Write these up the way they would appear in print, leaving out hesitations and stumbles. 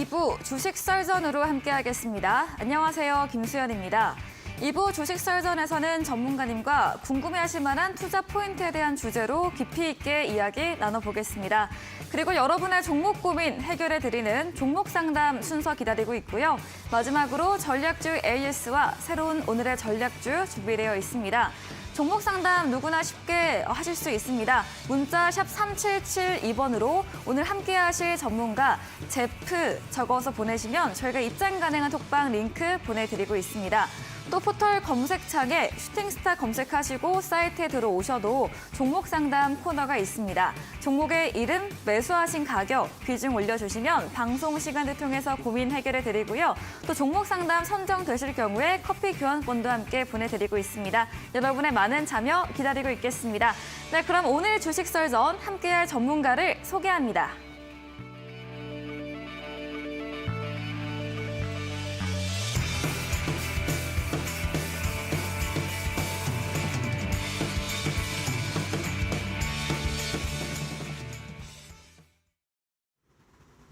2부 주식 썰전으로 함께하겠습니다. 안녕하세요, 김수연입니다. 2부 주식 썰전에서는 전문가님과 궁금해하실 만한 투자 포인트에 대한 주제로 깊이 있게 이야기 나눠보겠습니다. 그리고 여러분의 종목 고민 해결해드리는 종목 상담 순서 기다리고 있고요. 마지막으로 전략주 AS와 새로운 오늘의 전략주 준비되어 있습니다. 종목 상담 누구나 쉽게 하실 수 있습니다. 문자 샵 3772번으로 오늘 함께 하실 전문가 제프 적어서 보내시면 저희가 입장 가능한 톡방 링크 보내드리고 있습니다. 또 포털 검색창에 슈팅스타 검색하시고 사이트에 들어오셔도 종목 상담 코너가 있습니다. 종목의 이름, 매수하신 가격, 비중 올려주시면 방송 시간을 통해서 고민 해결해 드리고요. 또 종목 상담 선정되실 경우에 커피 교환권도 함께 보내드리고 있습니다. 여러분의 많은 참여 기다리고 있겠습니다. 네, 그럼 오늘 주식 썰전 함께할 전문가를 소개합니다.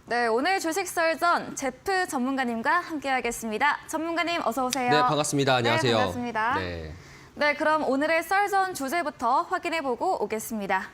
네, 오늘 주식 썰전 제프 전문가님과 함께하겠습니다. 전문가님 어서 오세요. 네, 반갑습니다. 안녕하세요. 네, 반갑습니다. 네, 그럼 오늘의 썰전 주제부터 확인해보고 오겠습니다.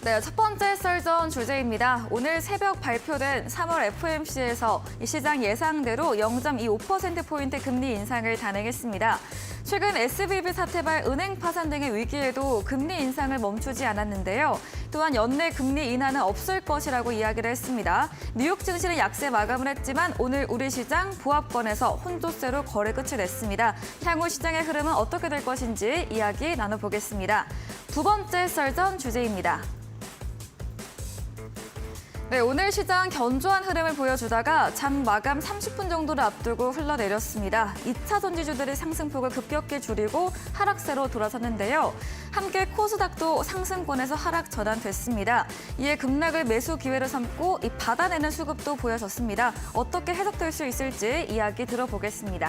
네, 첫 번째 썰전 주제입니다. 오늘 새벽 발표된 3월 FOMC에서 시장 예상대로 0.25%포인트 금리 인상을 단행했습니다. 최근 SVB 사태발 은행 파산 등의 위기에도 금리 인상을 멈추지 않았는데요. 또한 연내 금리 인하는 없을 것이라고 이야기를 했습니다. 뉴욕 증시는 약세 마감을 했지만 오늘 우리 시장 보합권에서 혼조세로 거래 끝을 냈습니다. 향후 시장의 흐름은 어떻게 될 것인지 이야기 나눠보겠습니다. 두 번째 썰전 주제입니다. 네, 오늘 시장 견조한 흐름을 보여주다가 장 마감 30분 정도를 앞두고 흘러내렸습니다. 2차 전지주들이 상승폭을 급격히 줄이고 하락세로 돌아섰는데요. 함께 코스닥도 상승권에서 하락 전환됐습니다. 이에 급락을 매수 기회로 삼고 받아내는 수급도 보여졌습니다. 어떻게 해석될 수 있을지 이야기 들어보겠습니다.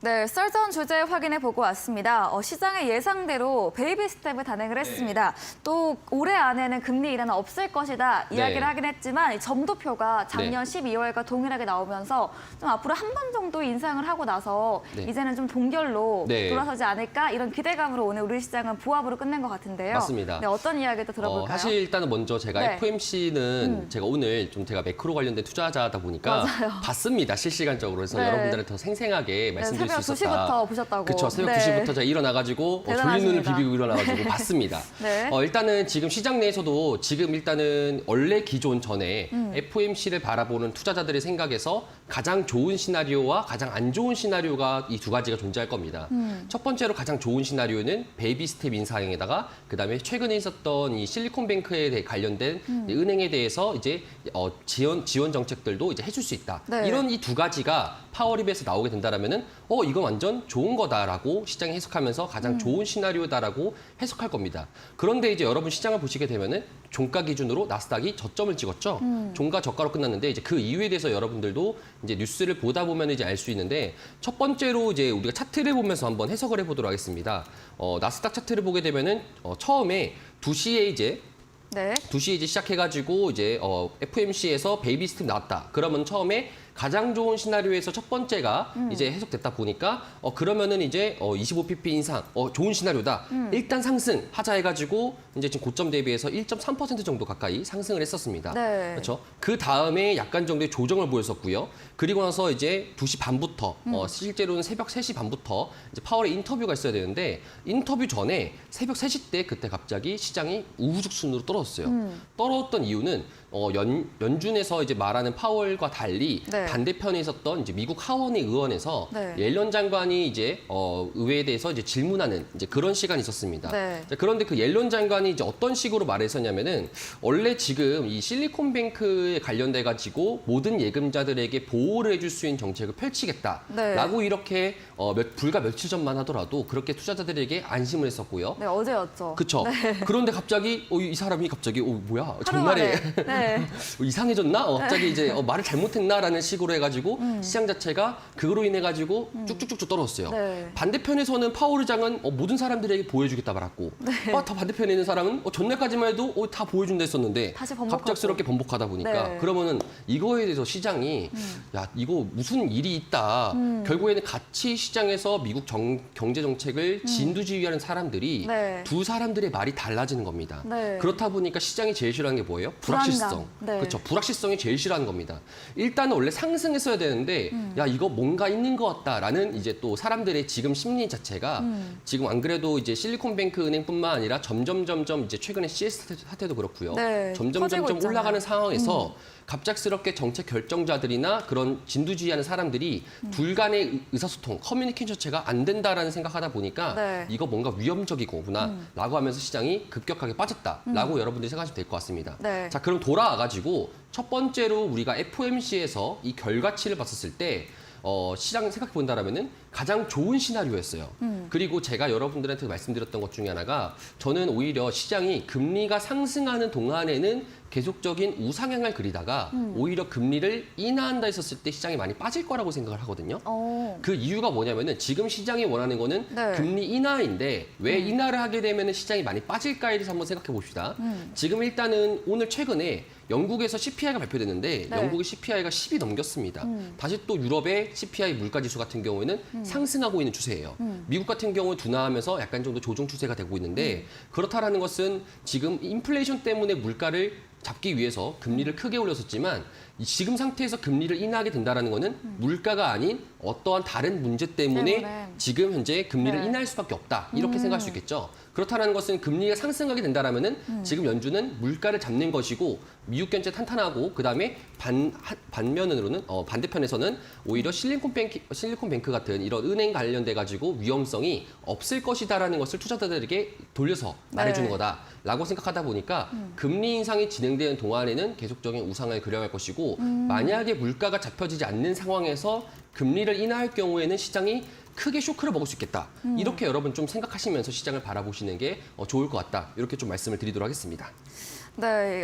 네, 썰전 주제 확인해보고 왔습니다. 시장의 예상대로 베이비 스텝을 단행을 했습니다. 또 올해 안에는 금리 인하는 없을 것이다 이야기를 하긴 했지만 점도표가 작년 12월과 동일하게 나오면서 좀 앞으로 한 번 정도 인상을 하고 나서 이제는 좀 동결로 돌아서지 않을까 이런 기대감으로 오늘 우리 시장은 보합으로 끝낸 것 같은데요. 맞습니다. 네, 어떤 이야기도 들어볼까요? 사실 일단은 먼저 제가 FOMC는 제가 오늘 좀 제가 매크로 관련된 투자자다 보니까 봤습니다. 실시간적으로. 그래서 여러분들한테 더 생생하게 말씀드릴 수 있었다. 2시부터 보셨다고. 그렇죠. 새벽 2시부터 제가 일어나가지고 졸린 눈을 비비고 일어나가지고 봤습니다. 일단은 지금 시장 내에서도 지금 일단은 원래 기존 전에 FOMC를 바라보는 투자자들의 생각에서 가장 좋은 시나리오와 가장 안 좋은 시나리오가 이 두 가지가 존재할 겁니다. 첫 번째로 가장 좋은 시나리오는 베이비 스텝 인상에다가 그다음에 최근에 있었던 이 실리콘뱅크에 대해 관련된 은행에 대해서 이제 지원 정책들도 이제 해줄 수 있다. 이런 이 두 가지가 파월 입에서 나오게 된다라면은 이건 완전 좋은 거다라고 시장이 해석하면서 가장 좋은 시나리오다라고 해석할 겁니다. 그런데 이제 여러분 시장을 보시게 되면은 종가 기준으로 나스닥이 저점을 찍었죠. 종가 저가로 끝났는데 이제 그 이유에 대해서 여러분들도 이제 뉴스를 보다 보면 이제 알 수 있는데 첫 번째로 이제 우리가 차트를 보면서 한번 해석을 해보도록 하겠습니다. 나스닥 차트를 보게 되면은 처음에 2시에 이제 2시에 이제 시작해가지고 이제 FOMC에서 베이비 스텝 나왔다. 그러면 처음에 가장 좋은 시나리오에서 첫 번째가 이제 해석됐다 보니까 그러면은 이제 25pp 인상 좋은 시나리오다. 일단 상승 하자 해가지고 이제 지금 고점 대비해서 1.3% 정도 가까이 상승을 했었습니다. 그렇죠? 그 다음에 약간 정도의 조정을 보였었고요. 그리고 나서 이제 2시 반부터 실제로는 새벽 3시 반부터 이제 파월의 인터뷰가 있어야 되는데 인터뷰 전에 새벽 3시 때 그때 갑자기 시장이 우후죽순으로 떨어졌어요. 떨어졌던 이유는 연준에서 이제 말하는 파월과 달리 반대편에 있었던 이제 미국 하원의 의원에서 옐런 장관이 이제 의회에 대해서 이제 질문하는 이제 그런 시간이 있었습니다. 자, 그런데 그 옐런 장관이 이제 어떤 식으로 말했었냐면은 원래 지금 이 실리콘뱅크에 관련돼 가지고 모든 예금자들에게 보호를 해줄 수 있는 정책을 펼치겠다라고 이렇게 불과 며칠 전만 하더라도 그렇게 투자자들에게 안심을 했었고요. 어제였죠. 그렇죠. 그런데 갑자기 이 사람이 갑자기 뭐야 전날에 네. 이상해졌나? 갑자기 이제 말을 잘못했나라는 식으로 해가지고 시장 자체가 그거로 인해 가지고 쭉쭉쭉쭉 떨어졌어요. 네. 반대편에서는 파월의장은 모든 사람들에게 보여주겠다 말았고, 다 반대편에 있는 사람은 전날까지만 해도 다 보여준다 했었는데 다시 번복하고. 갑작스럽게 번복하다 보니까 네. 그러면은 이거에 대해서 시장이 야 이거 무슨 일이 있다. 결국에는 같이 시장에서 미국 경제 정책을 진두지휘하는 사람들이 네. 두 사람들의 말이 달라지는 겁니다. 네. 그렇다 보니까 시장이 제일 싫어하는 게 뭐예요? 불확실성. 네. 그렇죠. 불확실성이 제일 싫어하는 겁니다. 일단은 원래 상승했어야 되는데 야 이거 뭔가 있는 것 같다라는 이제 또 사람들의 지금 심리 자체가 지금 안 그래도 이제 실리콘뱅크 은행뿐만 아니라 점점 이제 최근에 CS 사태도 그렇고요. 네. 점점 커지고 있잖아요. 올라가는 상황에서 갑작스럽게 정책 결정자들이나 그런 진두지휘하는 사람들이 둘 간의 의사소통, 커뮤니케이션 자체가 안 된다라는 생각하다 보니까 네. 이거 뭔가 위험적이구나라고 하면서 시장이 급격하게 빠졌다라고 여러분들이 생각하시면 될 것 같습니다. 네. 자, 그럼 돌아와가지고 첫 번째로 우리가 FOMC에서 이 결과치를 봤었을 때 시장 생각해 본다라면은 가장 좋은 시나리오였어요. 그리고 제가 여러분들한테 말씀드렸던 것 중에 하나가 저는 오히려 시장이 금리가 상승하는 동안에는 계속적인 우상향을 그리다가 오히려 금리를 인하한다 했었을 때 시장이 많이 빠질 거라고 생각을 하거든요. 그 이유가 뭐냐면은 지금 시장이 원하는 거는 네. 금리 인하인데 왜 인하를 하게 되면은 시장이 많이 빠질까에 대해서 한번 생각해 봅시다. 지금 일단은 오늘 최근에 영국에서 CPI가 발표됐는데 네. 영국의 CPI가 10이 넘겼습니다. 다시 또 유럽의 CPI 물가지수 같은 경우에는 상승하고 있는 추세예요. 미국 같은 경우는 둔화하면서 약간 정도 조정 추세가 되고 있는데 그렇다라는 것은 지금 인플레이션 때문에 물가를 잡기 위해서 금리를 크게 올렸었지만 지금 상태에서 금리를 인하하게 된다는 거는 물가가 아닌 어떠한 다른 문제 때문에 지금 현재 금리를 네. 인하할 수밖에 없다. 이렇게 생각할 수 있겠죠. 그렇다는 것은 금리가 상승하게 된다면은 지금 연준은 물가를 잡는 것이고 미국 경제 탄탄하고 그다음에 반면으로는 반대편에서는 오히려 실리콘뱅크 같은 이런 은행 관련돼 가지고 위험성이 없을 것이다라는 것을 투자자들에게 돌려서 말해주는 네. 거다라고 생각하다 보니까 금리 인상이 진행되는 동안에는 계속적인 우상을 그려갈 것이고 만약에 물가가 잡혀지지 않는 상황에서 금리를 인하할 경우에는 시장이 크게 쇼크를 먹을 수 있겠다. 이렇게 여러분 좀 생각하시면서 시장을 바라보시는 게 좋을 것 같다. 이렇게 좀 말씀을 드리도록 하겠습니다. 네,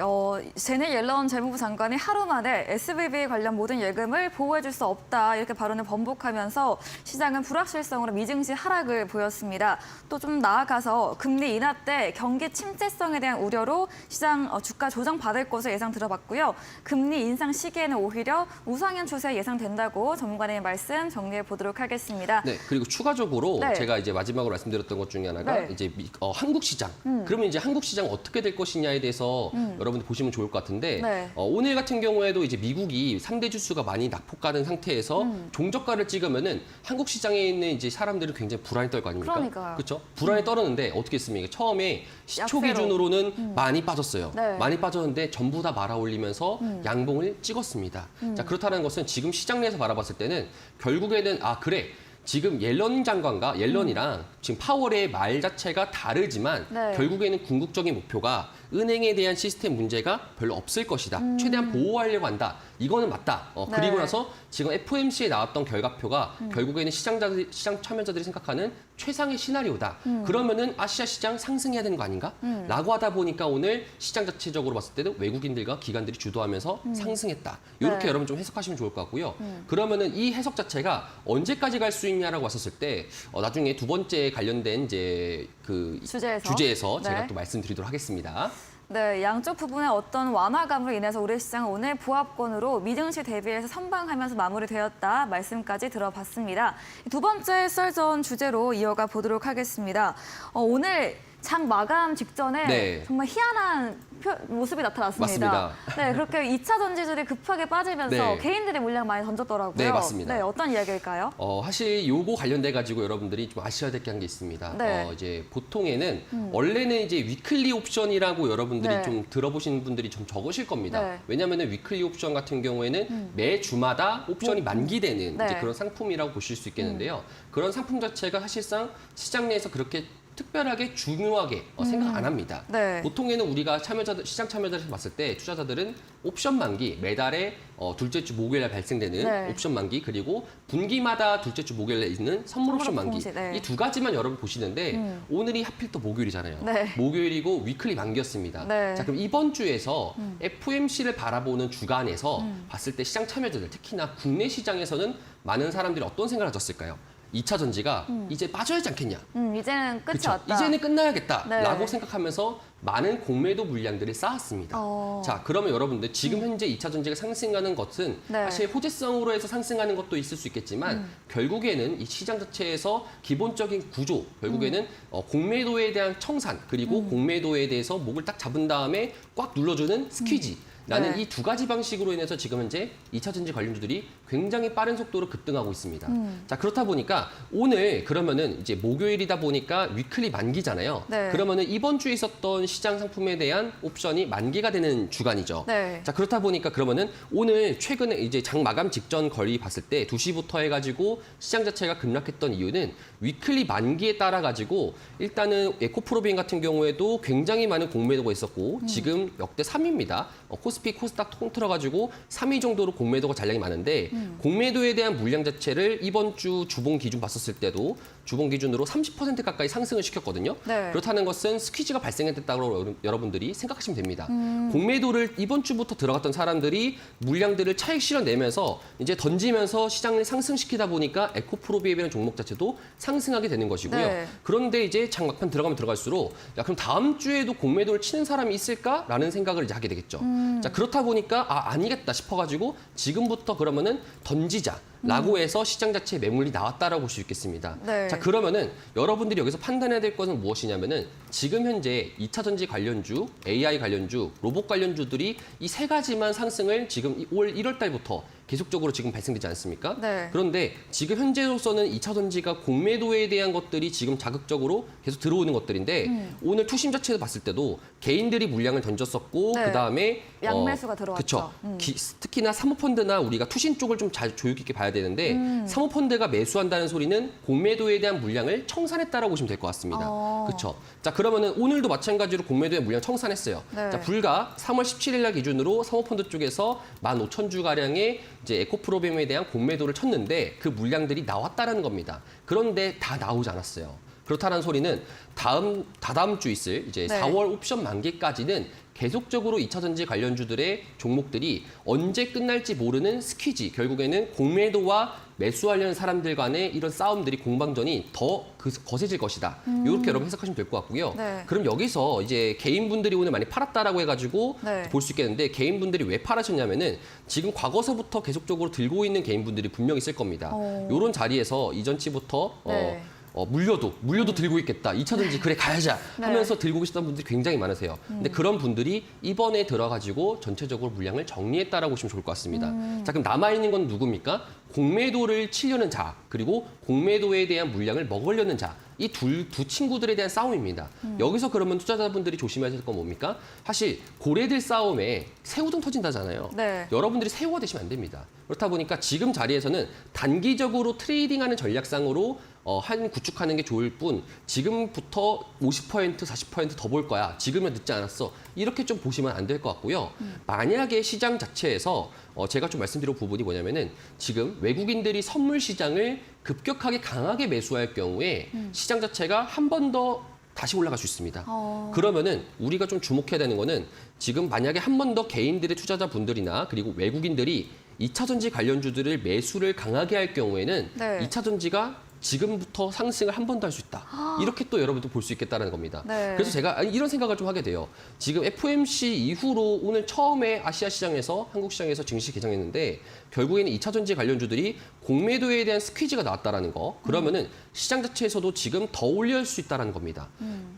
제넷 옐런 재무부 장관이 하루 만에 SVB 관련 모든 예금을 보호해줄 수 없다 이렇게 발언을 번복하면서 시장은 불확실성으로 미증시 하락을 보였습니다. 또 좀 나아가서 금리 인하 때 경기 침체성에 대한 우려로 시장 주가 조정 받을 것으로 예상 들어봤고요. 금리 인상 시기에는 오히려 우상향 추세 예상된다고 전문가님의 말씀 정리해 보도록 하겠습니다. 네, 그리고 추가적으로 네. 제가 이제 마지막으로 말씀드렸던 것 중에 하나가 네. 이제 한국 시장. 그러면 이제 한국 시장 어떻게 될 것이냐에 대해서 여러분들 보시면 좋을 것 같은데 네. 오늘 같은 경우에도 이제 미국이 3대 지수가 많이 낙폭 가는 상태에서 종저가를 찍으면은 한국 시장에 있는 이제 사람들은 굉장히 불안이 떨 거 아닙니까? 그러니까요. 그렇죠? 불안이 떨었는데 어떻게 했습니까? 처음에 시초 약세로. 기준으로는 많이 빠졌어요. 네. 많이 빠졌는데 전부 다 말아 올리면서 양봉을 찍었습니다. 자, 그렇다는 것은 지금 시장 내에서 바라봤을 때는 결국에는 그래. 지금 옐런이랑 지금 파월의 말 자체가 다르지만 네. 결국에는 궁극적인 목표가 은행에 대한 시스템 문제가 별로 없을 것이다. 최대한 보호하려고 한다. 이거는 맞다. 그리고 네. 나서 지금 FOMC에 나왔던 결과표가 결국에는 시장 참여자들이 생각하는 최상의 시나리오다. 그러면은 아시아 시장 상승해야 되는 거 아닌가? 라고 하다 보니까 오늘 시장 자체적으로 봤을 때도 외국인들과 기관들이 주도하면서 상승했다. 이렇게 네. 여러분 좀 해석하시면 좋을 것 같고요. 그러면은 이 해석 자체가 언제까지 갈 수 있냐라고 왔었을 때 나중에 두 번째 관련된 이제 그 주제에서 제가 네. 또 말씀드리도록 하겠습니다. 네, 양쪽 부분의 어떤 완화감으로 인해서 우리 시장은 오늘 보합권으로 미증시 대비해서 선방하면서 마무리되었다 말씀까지 들어봤습니다. 두 번째 썰전 주제로 이어가 보도록 하겠습니다. 오늘 장 마감 직전에 네. 정말 희한한 모습이 나타났습니다. 맞습니다. 네, 그렇게 2차 전지들이 급하게 빠지면서 네. 개인들의 물량 많이 던졌더라고요. 네, 맞습니다. 네, 어떤 이야기일까요? 사실 요거 관련돼 가지고 여러분들이 좀 아셔야 될 게 한 게 있습니다. 네. 이제 보통에는 원래는 이제 위클리 옵션이라고 여러분들이 네. 좀 들어보신 분들이 좀 적으실 겁니다. 네. 왜냐하면 위클리 옵션 같은 경우에는 매 주마다 옵션이 만기되는 네. 이제 그런 상품이라고 보실 수 있겠는데요. 그런 상품 자체가 사실상 시장 내에서 그렇게 특별하게 중요하게 생각 안 합니다. 네. 보통에는 우리가 시장 참여자들에서 봤을 때 투자자들은 옵션 만기, 매달에 둘째 주 목요일에 발생되는 네. 옵션 만기, 그리고 분기마다 둘째 주 목요일에 있는 선물 옵션 만기. 네. 이 두 가지만 여러분 보시는데 오늘이 하필 또 목요일이잖아요. 네. 목요일이고 위클리 만기였습니다. 네. 자, 그럼 이번 주에서 FOMC를 바라보는 주간에서 봤을 때 시장 참여자들, 특히나 국내 시장에서는 많은 사람들이 어떤 생각을 가졌을까요? 2차 전지가 이제 빠져야지 않겠냐. 이제는 끝이 그쵸? 왔다. 이제는 끝나야겠다라고 네. 생각하면서 많은 공매도 물량들을 쌓았습니다. 자, 그러면 여러분들 지금 현재 2차 전지가 상승하는 것은 네. 사실 호재성으로 해서 상승하는 것도 있을 수 있겠지만 결국에는 이 시장 자체에서 기본적인 구조, 결국에는 공매도에 대한 청산, 그리고 공매도에 대해서 목을 딱 잡은 다음에 꽉 눌러주는 스퀴지. 나는 네. 이 두 가지 방식으로 인해서 지금 현재 2차 전지 관련주들이 굉장히 빠른 속도로 급등하고 있습니다. 자, 그렇다 보니까 오늘 그러면은 이제 목요일이다 보니까 위클리 만기잖아요. 네. 그러면은 이번 주에 있었던 시장 상품에 대한 옵션이 만기가 되는 주간이죠. 네. 자, 그렇다 보니까 그러면은 오늘 최근에 이제 장 마감 직전 거리 봤을 때 2시부터 해가지고 시장 자체가 급락했던 이유는 위클리 만기에 따라 가지고 일단은 에코프로비엔 같은 경우에도 굉장히 많은 공매도가 있었고 지금 역대 3위입니다. 코스피, 코스닥 통틀어가지고 3위 정도로 공매도가 잔량이 많은데 공매도에 대한 물량 자체를 이번 주 주봉 기준 봤었을 때도 주봉 기준으로 30% 가까이 상승을 시켰거든요. 네. 그렇다는 것은 스퀴즈가 발생했다고 여러분들이 생각하시면 됩니다. 공매도를 이번 주부터 들어갔던 사람들이 물량들을 차익 실어내면서 이제 던지면서 시장을 상승시키다 보니까 에코프로비엠이라는 종목 자체도 상승하게 되는 것이고요. 네. 그런데 이제 장 막판 들어가면 들어갈수록 야, 그럼 다음 주에도 공매도를 치는 사람이 있을까라는 생각을 이제 하게 되겠죠. 자, 그렇다 보니까 아니겠다 싶어가지고 지금부터 그러면은 던지자라고 해서 시장 자체에 매물이 나왔다라고 볼 수 있겠습니다. 네. 자, 그러면은 여러분들이 여기서 판단해야 될 것은 무엇이냐면은 지금 현재 2차 전지 관련주, AI 관련주, 로봇 관련주들이 이 세 가지만 상승을 지금 올 1월 달부터 계속적으로 지금 발생되지 않습니까? 네. 그런데 지금 현재로서는 2차 전지가 공매도에 대한 것들이 지금 자극적으로 계속 들어오는 것들인데 오늘 투심 자체를 봤을 때도 개인들이 물량을 던졌었고 네. 그다음에 양매수가 들어왔죠. 그쵸. 특히나 사모펀드나 우리가 투신 쪽을 좀 잘 조육 있게 봐야 되는데 사모펀드가 매수한다는 소리는 공매도에 대한 물량을 청산했다라고 보시면 될 것 같습니다. 그렇죠. 자, 그러면은 오늘도 마찬가지로 공매도의 물량 청산했어요. 네. 자, 불과 3월 17일 날 기준으로 사모펀드 쪽에서 15,000주 가량의 이제 에코프로비엠에 대한 공매도를 쳤는데 그 물량들이 나왔다라는 겁니다. 그런데 다 나오지 않았어요. 그렇다는 소리는 다다음 주 있을 이제 네. 4월 옵션 만기까지는 계속적으로 2차 전지 관련주들의 종목들이 언제 끝날지 모르는 스퀴지, 결국에는 공매도와 매수하려는 사람들 간의 이런 싸움들이, 공방전이 더 거세질 것이다. 이렇게 여러분 해석하시면 될 것 같고요. 네. 그럼 여기서 이제 개인분들이 오늘 많이 팔았다라고 해가지고 네. 볼 수 있겠는데, 개인분들이 왜 팔으셨냐면은 지금 과거서부터 계속적으로 들고 있는 개인분들이 분명히 있을 겁니다. 이런 자리에서 이전치부터 네. 물려도 들고 있겠다. 2차 전지 그래 가야자 하면서 네. 들고 계시던 분들이 굉장히 많으세요. 근데 그런 분들이 이번에 들어가지고 전체적으로 물량을 정리했다라고 보시면 좋을 것 같습니다. 자, 그럼 남아있는 건 누굽니까? 공매도를 치려는 자, 그리고 공매도에 대한 물량을 먹으려는 자. 이 두 친구들에 대한 싸움입니다. 여기서 그러면 투자자분들이 조심해야 될 건 뭡니까? 사실 고래들 싸움에 새우등 터진다잖아요. 네. 여러분들이 새우가 되시면 안 됩니다. 그렇다 보니까 지금 자리에서는 단기적으로 트레이딩하는 전략상으로 한 구축하는 게 좋을 뿐, 지금부터 50%, 40% 더 볼 거야. 지금은 늦지 않았어. 이렇게 좀 보시면 안 될 것 같고요. 만약에 시장 자체에서 제가 좀 말씀드릴 부분이 뭐냐면은 지금 외국인들이 선물 시장을 급격하게 강하게 매수할 경우에 시장 자체가 한 번 더 다시 올라갈 수 있습니다. 그러면은 우리가 좀 주목해야 되는 거는 지금 만약에 한 번 더 개인들의 투자자분들이나 그리고 외국인들이 2차 전지 관련주들을 매수를 강하게 할 경우에는 네. 2차 전지가 지금부터 상승을 한 번 더 할 수 있다. 이렇게 또 여러분도 볼 수 있겠다는 겁니다. 네. 그래서 제가 이런 생각을 좀 하게 돼요. 지금 FOMC 이후로 오늘 처음에 아시아 시장에서, 한국 시장에서 증시 개장했는데 결국에는 2차 전지 관련주들이 공매도에 대한 스퀴즈가 나왔다라는 거. 그러면은 시장 자체에서도 지금 더 올릴 수 있다는 겁니다.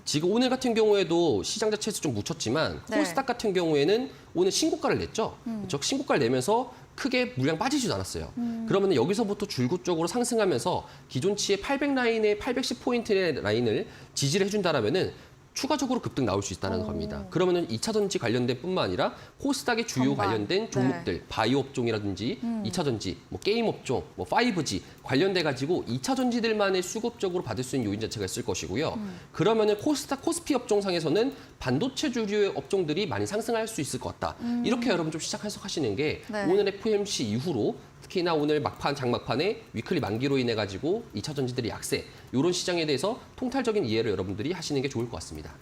지금 오늘 같은 경우에도 시장 자체에서 좀 묻혔지만 네. 코스닥 같은 경우에는 오늘 신고가를 냈죠. 그렇죠? 신고가를 내면서 크게 물량 빠지지도 않았어요. 그러면 여기서부터 줄곧적으로 상승하면서 기존치의 800 라인의 810포인트의 라인을 지지를 해준다라면은 추가적으로 급등 나올 수 있다는 겁니다. 그러면은 2차 전지 관련된 뿐만 아니라 코스닥의 주요 관련된 종목들, 바이오 업종이라든지 2차 전지, 뭐 게임 업종, 뭐 5G 관련돼 가지고 2차 전지들만의 수급적으로 받을 수 있는 요인 자체가 있을 것이고요. 그러면은 코스닥, 코스피 업종상에서는 반도체 주류의 업종들이 많이 상승할 수 있을 것 같다. 이렇게 여러분 좀 시작 해석하시는 게 오늘 FOMC 이후로 특히나 오늘 막판, 장막판에 위클리 만기로 인해 가지고 2차 전지들의 약세, 이런 시장에 대해서 통탈적인 이해를 여러분들이 하시는 게 좋을 것 같습니다.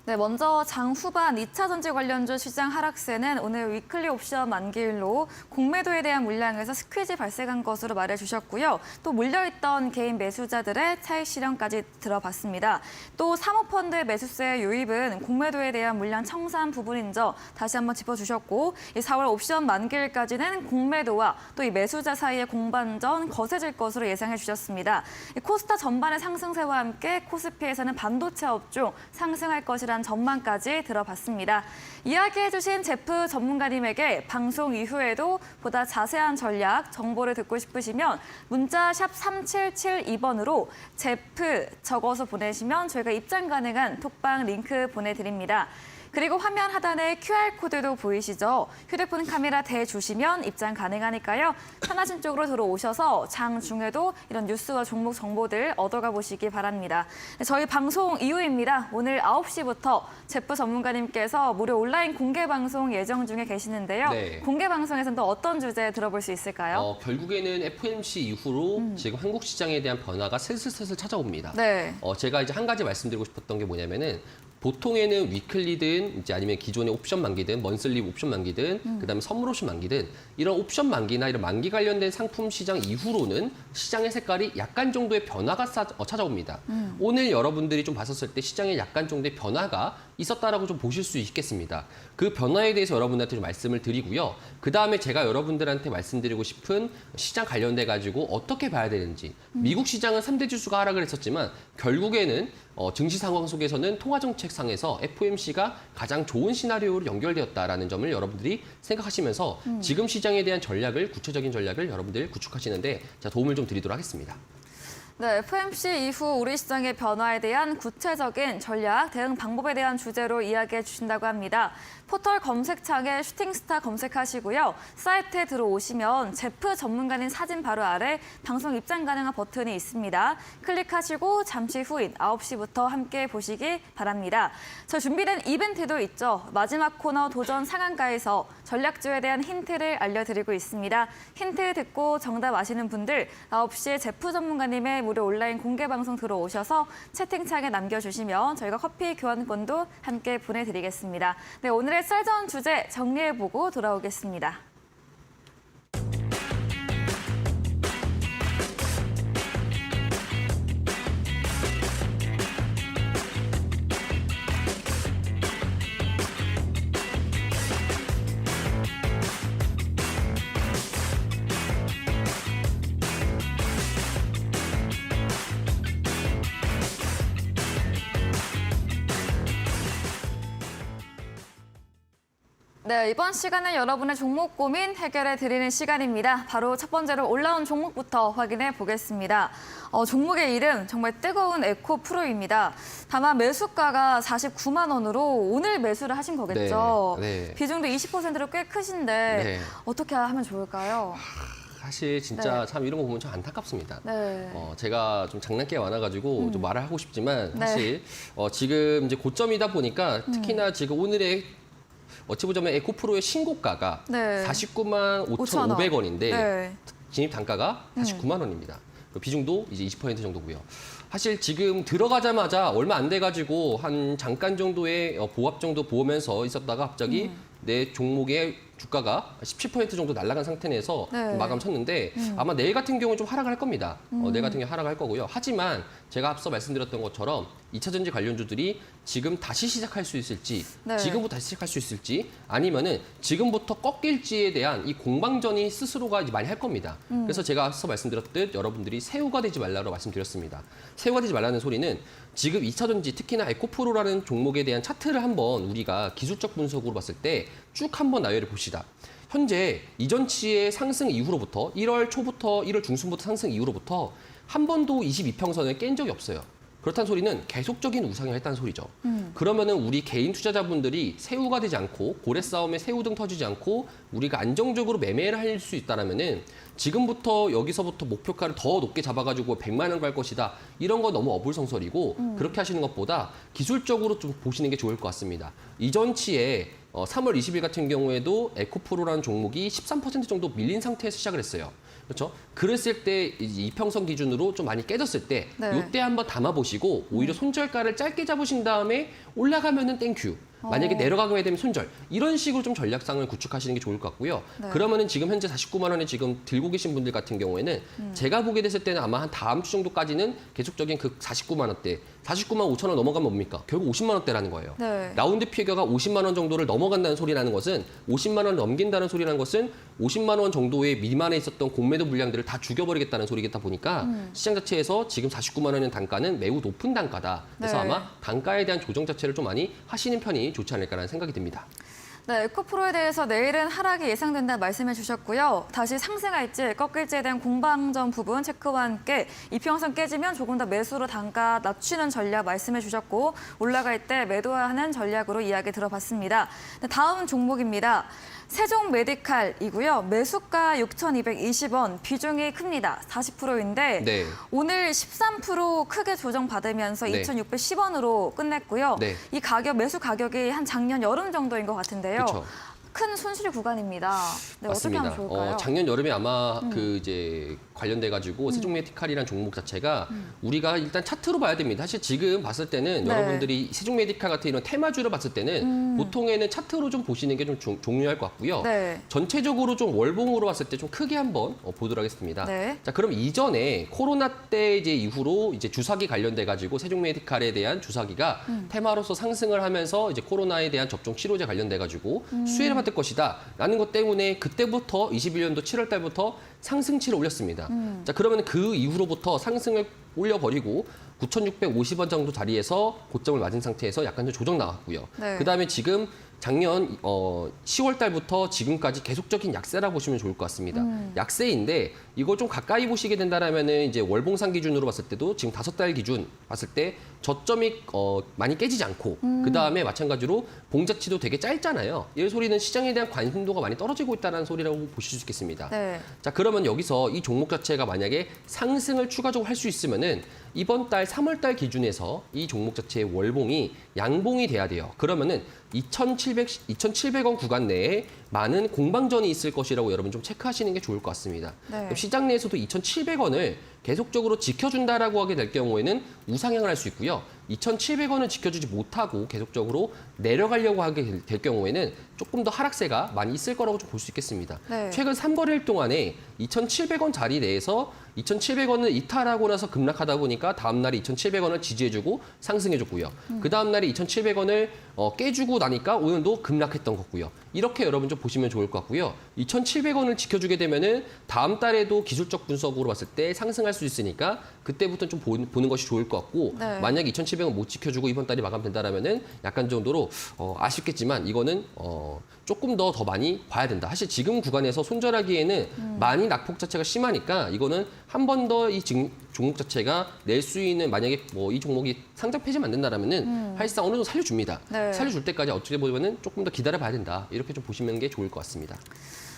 네, 먼저 장 후반 2차 전지 관련주 시장 하락세는 오늘 위클리 옵션 만기일로 공매도에 대한 물량에서 스퀴즈 발생한 것으로 말해주셨고요. 또 몰려있던 개인 매수자들의 차익 실현까지 들어봤습니다. 또 사모펀드의 매수세 유입은 공매도에 대한 물량 청산 부분인 점 다시 한번 짚어주셨고, 이 4월 옵션 만기일까지는 공매도와 또 이 매수자 사이의 공반전 거세질 것으로 예상해 주셨습니다. 이 코스타 전반의 상승세와 함께 코스피에서는 반도체 업종 상승할 것이라는 전망까지 들어봤습니다. 이야기해주신 제프 전문가님에게 방송 이후에도 보다 자세한 전략, 정보를 듣고 싶으시면 문자 샵 3772번으로 제프 적어서 보내시면 저희가 입장 가능한 톡방 링크 보내드립니다. 그리고 화면 하단에 QR코드도 보이시죠? 휴대폰 카메라 대주시면 입장 가능하니까요. 편하신 쪽으로 들어오셔서 장 중에도 이런 뉴스와 종목 정보들 얻어가 보시기 바랍니다. 저희 방송 이후입니다. 오늘 9시부터 제프 전문가님께서 무료 온라인 공개 방송 예정 중에 계시는데요. 네. 공개 방송에서는 또 어떤 주제 들어볼 수 있을까요? 결국에는 FOMC 이후로 지금 한국 시장에 대한 변화가 슬슬 찾아옵니다. 네. 제가 이제 한 가지 말씀드리고 싶었던 게 뭐냐면은 보통에는 위클리든 이제 아니면 기존의 옵션 만기든 먼슬리 옵션 만기든 그다음에 선물 옵션 만기든 이런 옵션 만기나 이런 만기 관련된 상품 시장 이후로는 시장의 색깔이 약간 정도의 변화가 찾아옵니다. 오늘 여러분들이 좀 봤었을 때 시장에 약간 정도의 변화가 있었다라고 좀 보실 수 있겠습니다. 그 변화에 대해서 여러분들한테 좀 말씀을 드리고요. 그다음에 제가 여러분들한테 말씀드리고 싶은 시장 관련돼 가지고 어떻게 봐야 되는지. 미국 시장은 3대 지수가 하락을 했었지만 결국에는 증시 상황 속에서는 통화정책상에서 FOMC가 가장 좋은 시나리오로 연결되었다라는 점을 여러분들이 생각하시면서 지금 시장에 대한 전략을, 구체적인 전략을 여러분들 구축하시는데 도움을 좀 드리도록 하겠습니다. 네, FOMC 이후 우리 시장의 변화에 대한 구체적인 전략, 대응 방법에 대한 주제로 이야기해 주신다고 합니다. 포털 검색창에 슈팅스타 검색하시고요. 사이트에 들어오시면 제프 전문가님 사진 바로 아래 방송 입장 가능한 버튼이 있습니다. 클릭하시고 잠시 후인 9시부터 함께 보시기 바랍니다. 저 준비된 이벤트도 있죠. 마지막 코너 도전 상한가에서 전략주에 대한 힌트를 알려드리고 있습니다. 힌트 듣고 정답 아시는 분들 9시에 제프 전문가님의 무료 온라인 공개 방송 들어오셔서 채팅창에 남겨주시면 저희가 커피 교환권도 함께 보내드리겠습니다. 네, 오늘의 썰전 주제 정리해보고 돌아오겠습니다. 네, 이번 시간은 여러분의 종목 고민 해결해 드리는 시간입니다. 바로 첫 번째로 올라온 종목부터 확인해 보겠습니다. 종목의 이름 정말 뜨거운 에코프로입니다. 다만 매수가가 49만 원으로 오늘 매수를 하신 거겠죠? 네. 비중도 20%로 꽤 크신데 네. 어떻게 하면 좋을까요? 사실 진짜 참 이런 거 보면 좀 안타깝습니다. 네. 제가 좀 장난기가 많아가지고 좀 말을 하고 싶지만 네. 사실 지금 이제 고점이다 보니까 특히나 지금 오늘의 어찌 보자면 에코프로의 신고가가 네. 49만 5,500원인데 네. 진입 단가가 49만 원입니다. 비중도 이제 20% 정도고요. 사실 지금 들어가자마자 얼마 안 돼가지고 한 잠깐 정도의 보합 정도 보면서 있었다가 갑자기 내 종목의 주가가 17% 정도 날아간 상태 내에서 네. 마감 쳤는데 아마 내일 같은 경우는 좀 하락을 할 겁니다. 내일 같은 경우 하락할 거고요. 하지만 제가 앞서 말씀드렸던 것처럼 2차 전지 관련주들이 지금 다시 시작할 수 있을지, 네. 지금부터 다시 시작할 수 있을지, 아니면은 지금부터 꺾일지에 대한 이 공방전이 스스로가 이제 많이 할 겁니다. 그래서 제가 앞서 말씀드렸듯 여러분들이 새우가 되지 말라고 말씀드렸습니다. 새우가 되지 말라는 소리는 지금 2차 전지, 특히나 에코프로라는 종목에 대한 차트를 한번 우리가 기술적 분석으로 봤을 때 쭉 한번 나열해 봅시다. 현재 이전치의 상승 이후로부터 1월 초부터 1월 중순부터 상승 이후로부터 한 번도 22평선을 깬 적이 없어요. 그렇다는 소리는 계속적인 우상향을 했다는 소리죠. 그러면은 우리 개인 투자자분들이 새우가 되지 않고 고래 싸움에 새우등 터지지 않고 우리가 안정적으로 매매를 할 수 있다라면은 지금부터 여기서부터 목표가를 더 높게 잡아가지고 100만 원 갈 것이다. 이런 거 너무 어불성설이고 그렇게 하시는 것보다 기술적으로 좀 보시는 게 좋을 것 같습니다. 이전치에 3월 20일 같은 경우에도 에코프로라는 종목이 13% 정도 밀린 상태에서 시작을 했어요. 그렇죠? 그랬을 때 이평선 기준으로 좀 많이 깨졌을 때 이때 한번 담아보시고 오히려 손절가를 짧게 잡으신 다음에 올라가면은 땡큐. 만약에 내려가게 되면 손절. 이런 식으로 좀 전략상을 구축하시는 게 좋을 것 같고요. 네. 그러면은 지금 현재 49만 원에 지금 들고 계신 분들 같은 경우에는 제가 보게 됐을 때는 아마 한 다음 주 정도까지는 계속적인 그 49만 원대, 49만 5천 원 넘어가면 뭡니까? 결국 50만 원대라는 거예요. 네. 라운드 피겨가 50만 원 정도를 넘어간다는 소리라는 것은 50만 원을 넘긴다는 소리라는 것은 50만 원 정도의 미만에 있었던 공매도 물량들을 다 죽여버리겠다는 소리겠다 보니까 시장 자체에서 지금 49만 원의 단가는 매우 높은 단가다. 그래서 네. 아마 단가에 대한 조정 자체를 좀 많이 하시는 편이 좋지 않을까라는 생각이 듭니다. 네, 에코프로에 대해서 내일은 하락이 예상된다는 말씀해 주셨고요. 다시 상승할지 꺾일지에 대한 공방전 부분 체크와 함께 이평선 깨지면 조금 더 매수로 단가 낮추는 전략 말씀해 주셨고 올라갈 때 매도하는 전략으로 이야기 들어봤습니다. 네, 다음 종목입니다. 세종 메디칼이고요. 매수가 6,220원, 비중이 큽니다. 40%인데 네. 오늘 13% 크게 조정받으면서 네. 2,610원으로 끝냈고요. 네. 이 가격, 매수 가격이 한 작년 여름 정도인 것 같은데요. 그렇죠. 큰 손실 구간입니다. 네, 어떻게 맞습니다. 하면 좋을까요? 작년 여름에 아마 그 이제 관련돼 가지고 세종 메디칼이라는 종목 자체가 우리가 일단 차트로 봐야 됩니다. 사실 지금 봤을 때는 네. 여러분들이 세종 메디칼 같은 이런 테마주를 봤을 때는 보통에는 차트로 좀 보시는 게 좀 중요할 것 같고요. 네. 전체적으로 좀 월봉으로 봤을 때 좀 크게 한번 보도록 하겠습니다. 네. 자, 그럼 이전에 코로나 때 이제 이후로 이제 주사기 관련돼 가지고 세종 메디칼에 대한 주사기가 테마로서 상승을 하면서 이제 코로나에 대한 접종 치료제 관련돼 가지고 수혜를 받을 것이다라는 것 때문에 그때부터 21년도 7월 달부터 상승치를 올렸습니다. 자, 그러면 그 이후로부터 상승을 올려버리고 9,650원 정도 자리에서 고점을 맞은 상태에서 약간 좀 조정 나왔고요. 네. 그다음에 지금 작년 10월 달부터 지금까지 계속적인 약세라 보시면 좋을 것 같습니다. 약세인데 이걸 좀 가까이 보시게 된다라면은 이제 월봉상 기준으로 봤을 때도 지금 5달 기준 봤을 때 저점이 많이 깨지지 않고 그다음에 마찬가지로 봉자치도 되게 짧잖아요. 이 소리는 시장에 대한 관심도가 많이 떨어지고 있다는 소리라고 보실 수 있겠습니다. 네. 자, 그러면 여기서 이 종목 자체가 만약에 상승을 추가적으로 할 수 있으면은 이번 달 3월 달 기준에서 이 종목 자체의 월봉이 양봉이 돼야 돼요. 그러면은 2,700원 구간 내에 많은 공방전이 있을 것이라고 여러분 좀 체크하시는 게 좋을 것 같습니다. 네. 시장 내에서도 2,700원을 계속적으로 지켜준다라고 하게 될 경우에는 우상향을 할 수 있고요. 2,700원을 지켜주지 못하고 계속적으로 내려가려고 하게 될 경우에는 조금 더 하락세가 많이 있을 거라고 좀 볼 수 있겠습니다. 네. 최근 3거래일 동안에 2,700원 자리 내에서 2,700원을 이탈하고 나서 급락하다 보니까 다음 날에 2,700원을 지지해주고 상승해줬고요. 그 다음 날에 2,700원을 깨주고 나니까 오늘도 급락했던 거고요. 이렇게 여러분 좀 보시면 좋을 것 같고요. 2,700원을 지켜주게 되면은 다음 달에도 기술적 분석으로 봤을 때 상승할 수 있으니까 그때부터 좀 보는 것이 좋을 것 같고 네. 만약 2,700원 못 지켜주고 이번 달이 마감된다라면은 약간 정도로 아쉽겠지만 이거는 조금 더 많이 봐야 된다. 사실 지금 구간에서 손절하기에는 많이 낙폭 자체가 심하니까 이거는 한 번 더 이 종목 자체가 낼 수 있는 만약에 뭐 이 종목이 상장 폐지만 안 된다라면은 사실상 어느 정도 살려줍니다. 네. 살려줄 때까지 어떻게 보면은 조금 더 기다려봐야 된다. 이렇게 좀 보시는 게 좋을 것 같습니다.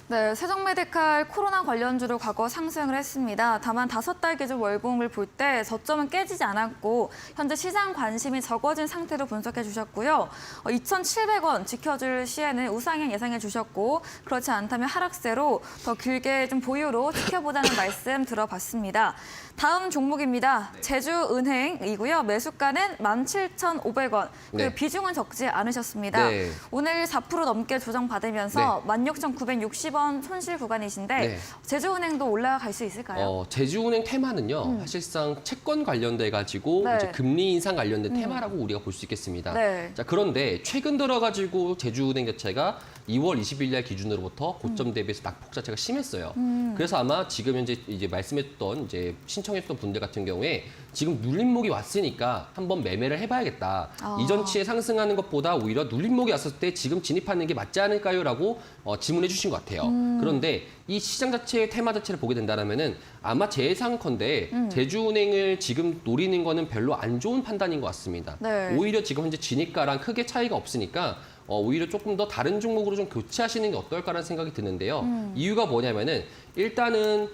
네, 세종메디칼 코로나 관련주로 과거 상승을 했습니다. 다만 5달 기준 월봉을 볼 때 저점은 깨지지 않았고 현재 시장 관심이 적어진 상태로 분석해 주셨고요. 2,700원 지켜줄 시에는 우상향 예상해 주셨고 그렇지 않다면 하락세로 더 길게 좀 보유로 지켜보자는 말씀 들어봤습니다. 다음 종목입니다. 제주은행이고요. 매수가는 17,500원. 네. 그 비중은 적지 않으셨습니다. 네. 오늘 4% 넘게 조정받으면서 16,960원 손실 구간이신데 네. 제주은행도 올라갈 수 있을까요? 제주은행 테마는요. 사실상 채권 관련돼 가지고 네. 이제 금리 인상 관련된 테마라고 우리가 볼 수 있겠습니다. 네. 자, 그런데 최근 들어 가지고 제주은행 자체가 2월 20일 날 기준으로부터 고점 대비해서 낙폭 자체가 심했어요. 그래서 아마 지금 현재 이제 말씀했던 이제 신청했던 분들 같은 경우에 지금 눌림목이 왔으니까 한번 매매를 해봐야겠다. 이전치에 상승하는 것보다 오히려 눌림목이 왔을 때 지금 진입하는 게 맞지 않을까요?라고 질문해 주신 것 같아요. 그런데 이 시장 자체의 테마 자체를 보게 된다면은 아마 제 예상컨대 제주은행을 지금 노리는 거는 별로 안 좋은 판단인 것 같습니다. 네. 오히려 지금 현재 진입가랑 크게 차이가 없으니까 오히려 조금 더 다른 종목으로 좀 교체하시는 게 어떨까라는 생각이 드는데요. 이유가 뭐냐면은 일단은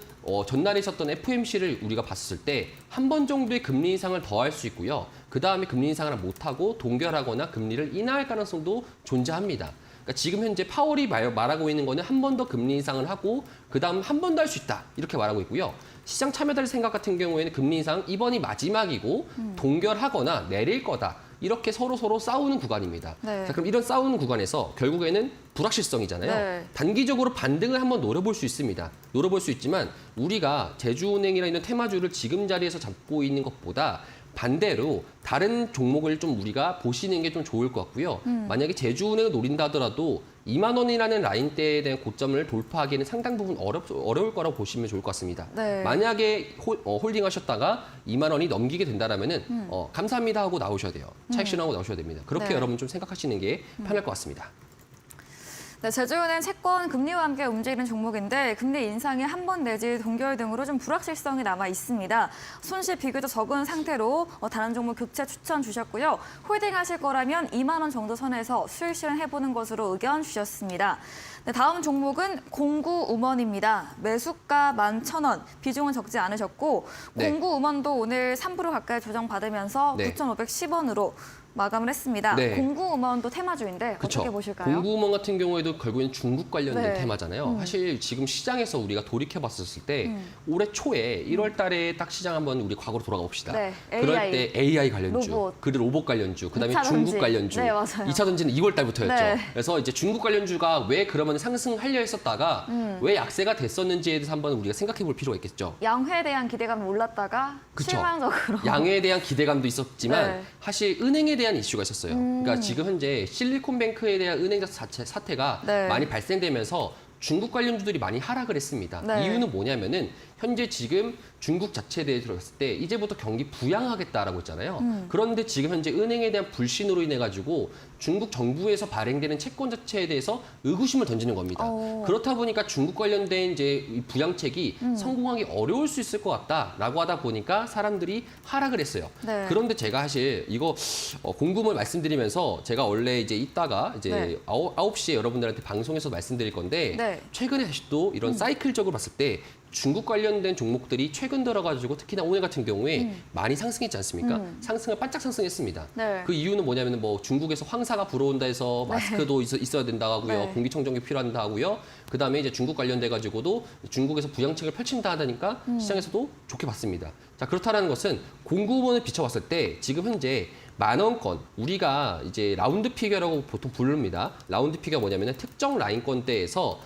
전날에 있었던 FOMC를 우리가 봤을 때 한 번 정도의 금리 인상을 더 할 수 있고요. 그 다음에 금리 인상을 못하고 동결하거나 금리를 인하할 가능성도 존재합니다. 그러니까 지금 현재 파월이 말하고 있는 거는 한 번 더 금리 인상을 하고 그 다음 한 번 더 할 수 있다 이렇게 말하고 있고요. 시장 참여자들 생각 같은 경우에는 금리 인상 이번이 마지막이고 동결하거나 내릴 거다. 이렇게 서로 싸우는 구간입니다. 네. 자, 그럼 이런 싸우는 구간에서 결국에는 불확실성이잖아요. 네. 단기적으로 반등을 한번 노려볼 수 있습니다. 노려볼 수 있지만 우리가 제주은행이나 이런 테마주를 지금 자리에서 잡고 있는 것보다 반대로 다른 종목을 좀 우리가 보시는 게 좀 좋을 것 같고요. 만약에 제주은행을 노린다 하더라도 2만 원이라는 라인대에 대한 고점을 돌파하기에는 상당 부분 어려울 거라고 보시면 좋을 것 같습니다. 네. 만약에 홀딩 하셨다가 2만 원이 넘기게 된다라면은 감사합니다 하고 나오셔야 돼요. 차익실현하고 나오셔야 됩니다. 그렇게 네. 여러분 좀 생각하시는 게 편할 것 같습니다. 네, 제주은행 채권 금리와 함께 움직이는 종목인데 금리 인상이 한 번 내지 동결 등으로 좀 불확실성이 남아 있습니다. 손실 비교적 적은 상태로 다른 종목 교체 추천 주셨고요. 홀딩하실 거라면 2만 원 정도 선에서 수익 실현해보는 것으로 의견 주셨습니다. 네, 다음 종목은 공구음원입니다. 매수가 11,000원, 비중은 적지 않으셨고 네. 공구음원도 오늘 3% 가까이 조정받으면서 네. 9,510원으로 마감을 했습니다. 네. 공구음원도 테마주인데 그쵸. 어떻게 보실까요? 공구음원 같은 경우에도 결국엔 중국 관련된 네. 테마잖아요. 사실 지금 시장에서 우리가 돌이켜봤었을 때 올해 초에 1월 달에 딱 시장 한번 우리 과거로 돌아가 봅시다. 네, 그럴 AI, 때 AI 관련주, 로봇. 그리고 로봇 관련주, 그다음에 2차 중국 전지. 관련주. 네, 맞아요. 2차 전지는 2월 달부터였죠. 네. 그래서 이제 중국 관련주가 왜 그러면 상승하려 했었다가 왜 약세가 됐었는지에 대해서 한번 우리가 생각해 볼 필요가 있겠죠. 양회에 대한 기대감이 올랐다가 그쵸. 실망적으로. 양에 대한 기대감도 있었지만 네. 사실 은행에 대한 이슈가 있었어요. 그러니까 지금 현재 실리콘뱅크에 대한 은행 사태가 네. 많이 발생되면서 중국 관련주들이 많이 하락을 했습니다. 네. 이유는 뭐냐면은 현재 지금 중국 자체에 대해 들어갔을 때 이제부터 경기 부양하겠다라고 했잖아요. 그런데 지금 현재 은행에 대한 불신으로 인해 가지고 중국 정부에서 발행되는 채권 자체에 대해서 의구심을 던지는 겁니다. 그렇다 보니까 중국 관련된 이제 이 부양책이 성공하기 어려울 수 있을 것 같다라고 하다 보니까 사람들이 하락을 했어요. 네. 그런데 제가 사실 이거 공금을 말씀드리면서 제가 원래 이제 이따가 이제 네. 9시에 여러분들한테 방송에서 말씀드릴 건데 네. 최근에 다시 또 이런 사이클적으로 봤을 때 중국 관련된 종목들이 최근 들어가지고 특히나 오늘 같은 경우에 많이 상승했지 않습니까? 상승을 바짝 상승했습니다. 네. 그 이유는 뭐냐면 뭐 중국에서 황사가 불어온다 해서 마스크도 있어야 된다 하고요. 네. 공기청정기 필요한다 하고요. 그다음에 이제 중국 관련돼 가지고도 중국에서 부양책을 펼친다 하다니까 시장에서도 좋게 봤습니다. 자, 그렇다라는 것은 공구원을 비춰봤을 때 지금 현재 10,000원권, 우리가 이제 라운드 피겨라고 보통 부릅니다. 라운드 피겨가 뭐냐면 특정 라인권대에서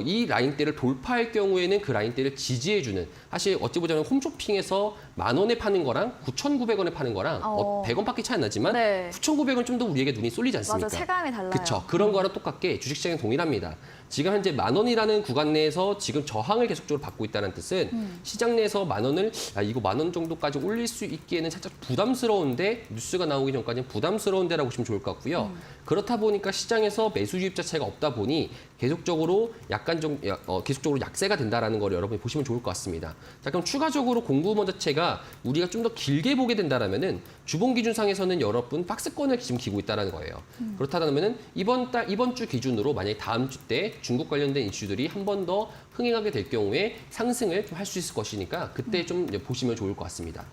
이 라인대를 돌파할 경우에는 그 라인대를 지지해주는, 사실 어찌 보자면 홈쇼핑에서 10,000원에 파는 거랑 9,900원에 파는 거랑 100원밖에 차이 안 나지만 네. 9,900원 좀 더 우리에게 눈이 쏠리지 않습니까? 맞아, 체감이 달라요. 그렇죠. 그런 거랑 똑같게 주식시장은 동일합니다. 지금 현재 10,000원이라는 구간 내에서 지금 저항을 계속적으로 받고 있다는 뜻은 시장 내에서 10,000원을 이거 10,000원 정도까지 올릴 수 있기에는 살짝 부담스러운데, 뉴스가 나오기 전까지는 부담스러운데라고 보시면 좋을 것 같고요. 그렇다 보니까 시장에서 매수 유입 자체가 없다 보니 계속적으로 약간 좀 계속적으로 약세가 된다라는 걸 여러분이 보시면 좋을 것 같습니다. 자, 그럼 추가적으로 공구음원 자체가 우리가 좀 더 길게 보게 된다라면은 주봉 기준상에서는 여러분 박스권을 지금 기고 있다는 거예요. 그렇다면은 이번 주 기준으로 만약에 다음 주 때 중국 관련된 이슈들이 한 번 더 흥행하게 될 경우에 상승을 좀 할 수 있을 것이니까 그때 좀 보시면 좋을 것 같습니다.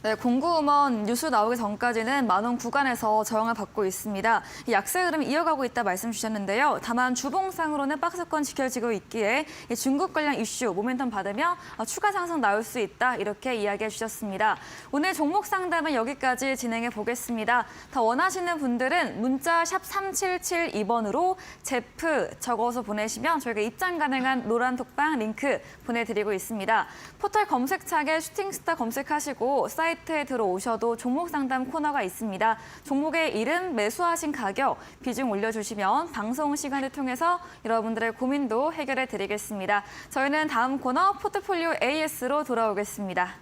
네, 공구음원 뉴스 나오기 전까지는 10,000원 구간에서 저항을 받고 있습니다. 이 약세 흐름이 이어가고 있다 말씀 주셨는데요. 다만 주봉상으로는 박스권 지켜지고 있기에 이 중국 관련 이슈 모멘텀 받으며 추가 상승 나올 수 있다, 이렇게 이야기해 주셨습니다. 오늘 종목 상담은 여기까지 진행해 보겠습니다. 더 원하시는 분들은 문자 샵 3772번으로 제프 적어서 보내시면 저희가 입장 가능한 노란 톡방 링크 보내드리고 있습니다. 포털 검색창에 슈팅스타 검색하시고 사이트 사이트에 들어오셔도 종목 상담 코너가 있습니다. 종목의 이름, 매수하신 가격, 비중 올려주시면 방송 시간을 통해서 여러분들의 고민도 해결해 드리겠습니다. 저희는 다음 코너 포트폴리오 AS로 돌아오겠습니다.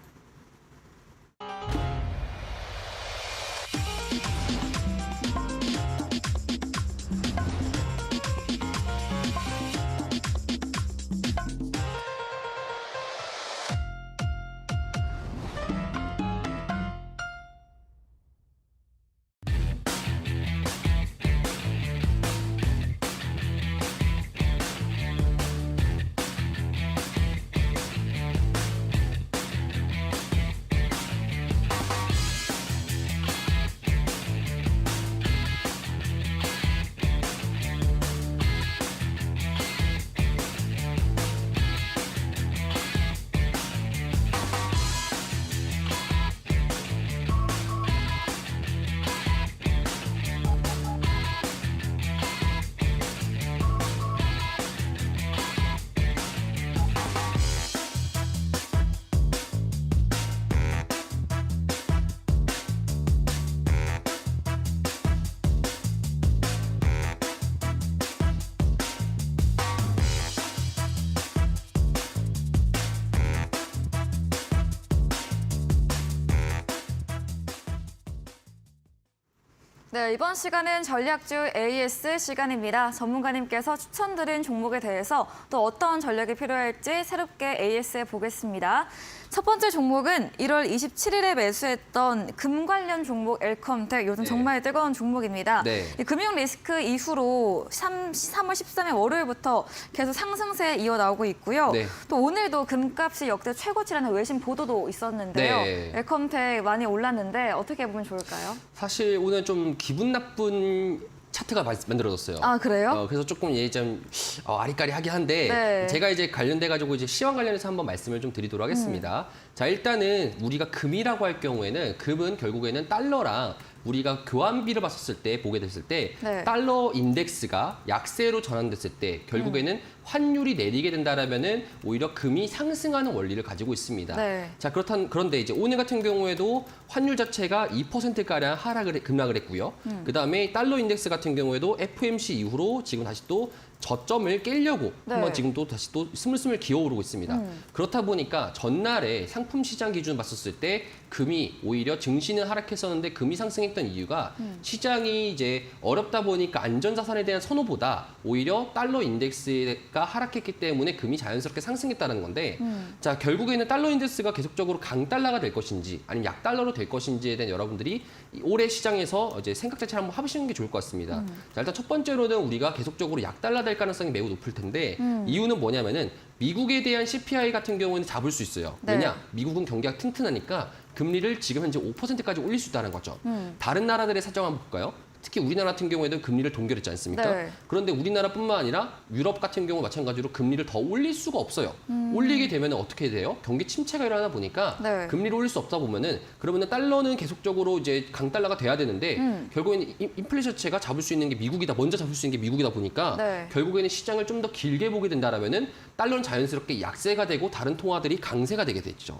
네, 이번 시간은 전략주 AS 시간입니다. 전문가님께서 추천드린 종목에 대해서 또 어떤 전략이 필요할지 새롭게 AS해 보겠습니다. 첫 번째 종목은 1월 27일에 매수했던 금 관련 종목 엘컴텍, 요즘 정말 뜨거운 종목입니다. 이 금융 리스크 이후로 3월 13일 월요일부터 계속 상승세 이어나오고 있고요. 또 오늘도 금값이 역대 최고치라는 외신 보도도 있었는데요. 엘컴텍 많이 올랐는데 어떻게 보면 좋을까요? 사실 오늘 좀 기분 나쁜 차트가 만들어졌어요. 아, 그래요? 그래서 조금 좀 아리까리하긴 한데 제가 이제 관련돼가지고 이제 시황 관련해서 한번 말씀을 좀 드리도록 하겠습니다. 자, 일단은 우리가 금이라고 할 경우에는 금은 결국에는 달러랑 우리가 교환비를 봤었을 때 보게 됐을 때 달러 인덱스가 약세로 전환됐을 때 결국에는 환율이 내리게 된다라면은 오히려 금이 상승하는 원리를 가지고 있습니다. 자, 그런데 이제 오늘 같은 경우에도 환율 자체가 2%가량 급락을 했고요. 그다음에 달러 인덱스 같은 경우에도 FOMC 이후로 지금 다시 또 저점을 깨려고 한번 지금 또 다시 또 스물스물 기어오르고 있습니다. 그렇다 보니까 전날에 상품 시장 기준 봤었을 때 금이 오히려 증시는 하락했었는데 금이 상승했던 이유가 시장이 이제 어렵다 보니까 안전자산에 대한 선호보다 오히려 달러 인덱스가 하락했기 때문에 금이 자연스럽게 상승했다는 건데 자, 결국에는 달러 인덱스가 계속적으로 강달러가 될 것인지 아니면 약달러로 될 것인지에 대한 여러분들이 올해 시장에서 이제 생각 자체를 한번 해보시는 게 좋을 것 같습니다. 자, 일단 첫 번째로는 우리가 계속적으로 약달러 될 가능성이 매우 높을 텐데 이유는 뭐냐면은 미국에 대한 CPI 같은 경우는 잡을 수 있어요. 왜냐? 미국은 경기가 튼튼하니까 금리를 지금 현재 5%까지 올릴 수 있다는 거죠. 다른 나라들의 사정 한번 볼까요? 특히 우리나라 같은 경우에도 금리를 동결했지 않습니까? 그런데 우리나라뿐만 아니라 유럽 같은 경우 마찬가지로 금리를 더 올릴 수가 없어요. 올리게 되면 어떻게 돼요? 경기 침체가 일어나다 보니까 금리를 올릴 수 없다 보면은 그러면은 달러는 계속적으로 이제 강달러가 돼야 되는데 결국에는 인플레이션체가 잡을 수 있는 게 미국이다. 먼저 잡을 수 있는 게 미국이다 보니까 결국에는 시장을 좀 더 길게 보게 된다라면은 달러는 자연스럽게 약세가 되고 다른 통화들이 강세가 되게 됐죠.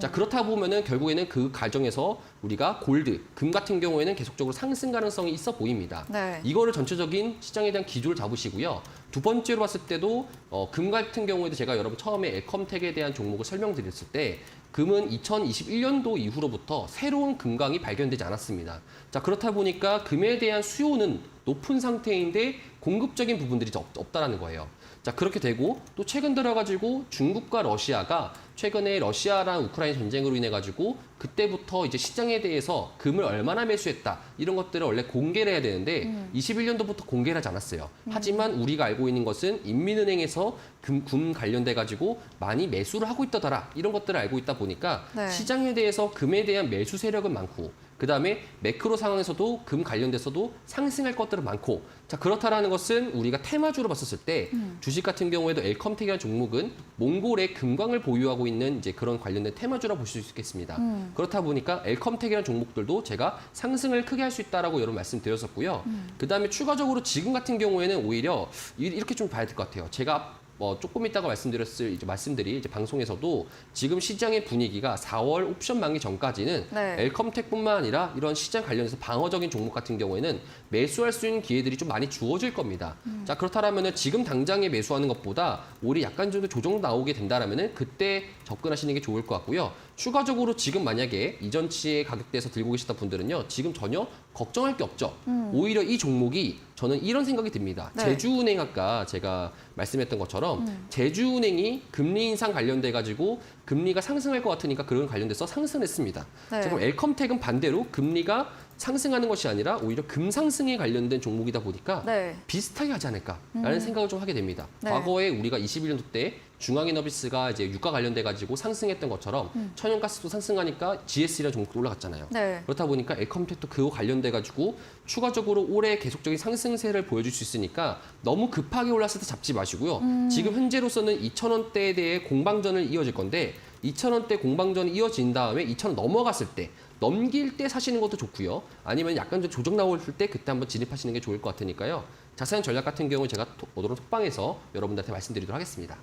자, 그렇다 보면은 결국에는 그 과정에서 우리가 골드, 금 같은 경우에는 계속적으로 상승 가능성이 있어 보입니다. 이거를 전체적인 시장에 대한 기조를 잡으시고요. 두 번째로 봤을 때도 금 같은 경우에도 제가 여러분 처음에 엘컴텍에 대한 종목을 설명드렸을 때 금은 2021년도 이후로부터 새로운 금강이 발견되지 않았습니다. 자, 그렇다 보니까 금에 대한 수요는 높은 상태인데 공급적인 부분들이 없다라는 거예요. 자, 그렇게 되고 또 최근 들어가지고 중국과 러시아가 최근에 러시아랑 우크라이나 전쟁으로 인해 가지고 그때부터 이제 시장에 대해서 금을 얼마나 매수했다 이런 것들을 원래 공개를 해야 되는데 21년도부터 공개를 하지 않았어요. 하지만 우리가 알고 있는 것은 인민은행에서 금 관련돼 가지고 많이 매수를 하고 있다더라 이런 것들을 알고 있다 보니까 시장에 대해서 금에 대한 매수 세력은 많고 그다음에 매크로 상황에서도 금 관련돼서도 상승할 것들은 많고 자, 그렇다라는 것은 우리가 테마주로 봤었을 때 주식 같은 경우에도 엘컴텍이라는 종목은 몽골의 금광을 보유하고 있는 이제 그런 관련된 테마주라고 볼 수 있겠습니다. 그렇다 보니까 엘컴텍이라는 종목들도 제가 상승을 크게 할 수 있다라고 여러 말씀드렸었고요. 그다음에 추가적으로 지금 같은 경우에는 오히려 이렇게 좀 봐야 될 것 같아요. 제가 조금 이따가 말씀드렸을 이제 말씀들이 이제 방송에서도 지금 시장의 분위기가 4월 옵션 만기 전까지는 네. 엘컴텍뿐만 아니라 이런 시장 관련해서 방어적인 종목 같은 경우에는 매수할 수 있는 기회들이 좀 많이 주어질 겁니다. 자, 그렇다면은 지금 당장에 매수하는 것보다 오히려 약간 정도 조정 나오게 된다라면은 그때 접근하시는 게 좋을 것 같고요. 추가적으로 지금 만약에 이전치의 가격대에서 들고 계시다 분들은요, 지금 전혀 걱정할 게 없죠. 오히려 이 종목이 저는 이런 생각이 듭니다. 네. 제주은행 아까 제가 말씀했던 것처럼 제주은행이 금리 인상 관련돼 가지고 금리가 상승할 것 같으니까 그런 관련돼서 상승했습니다. 네. 자, 그럼 엘컴텍은 반대로 금리가 상승하는 것이 아니라 오히려 금상승에 관련된 종목이다 보니까 네. 비슷하게 하지 않을까라는 생각을 좀 하게 됩니다. 네. 과거에 우리가 21년도 때 중앙에너비스가 이제 유가 관련돼 가지고 상승했던 것처럼 천연가스도 상승하니까 GS라는 종목도 올라갔잖아요. 네. 그렇다 보니까 엘컴텍도 그거 관련돼 가지고 추가적으로 올해 계속적인 상승세를 보여줄 수 있으니까 너무 급하게 올랐을 때 잡지 마시고요. 지금 현재로서는 2,000원대에 대해 공방전을 이어질 건데 2,000원대 공방전이 이어진 다음에 2,000원 넘어갔을 때 넘길 때 사시는 것도 좋고요. 아니면 약간 좀 조정 나올 때 그때 한번 진입하시는 게 좋을 것 같으니까요. 자세한 전략 같은 경우 제가 오도록 톡방에서 여러분들한테 말씀드리도록 하겠습니다.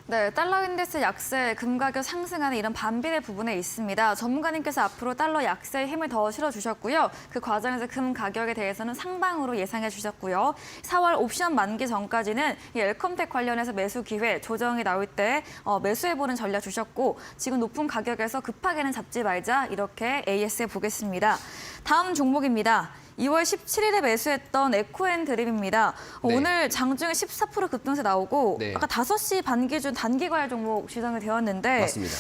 네, 달러 인덱스 약세, 금 가격 상승하는 이런 반비례 부분에 있습니다. 전문가님께서 앞으로 달러 약세에 힘을 더 실어주셨고요. 그 과정에서 금 가격에 대해서는 상방으로 예상해 주셨고요. 4월 옵션 만기 전까지는 이 엘컴텍 관련해서 매수 기회, 조정이 나올 때 매수해보는 전략 주셨고 지금 높은 가격에서 급하게는 잡지 말자 이렇게 AS해 보겠습니다. 다음 종목입니다. 2월 17일에 매수했던 에코앤드림입니다. 네. 오늘 장중에 14% 급등세 나오고 네. 아까 5시 반 기준 단기과열 종목 지정이 되었는데 맞습니다.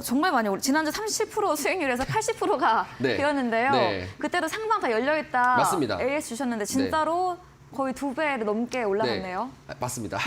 정말 많이 지난주 30% 수익률에서 80%가 네. 되었는데요. 네. 그때도 상방 다 열려있다 맞습니다. AS 주셨는데 진짜로 거의 2배를 넘게 올라갔네요. 네, 맞습니다.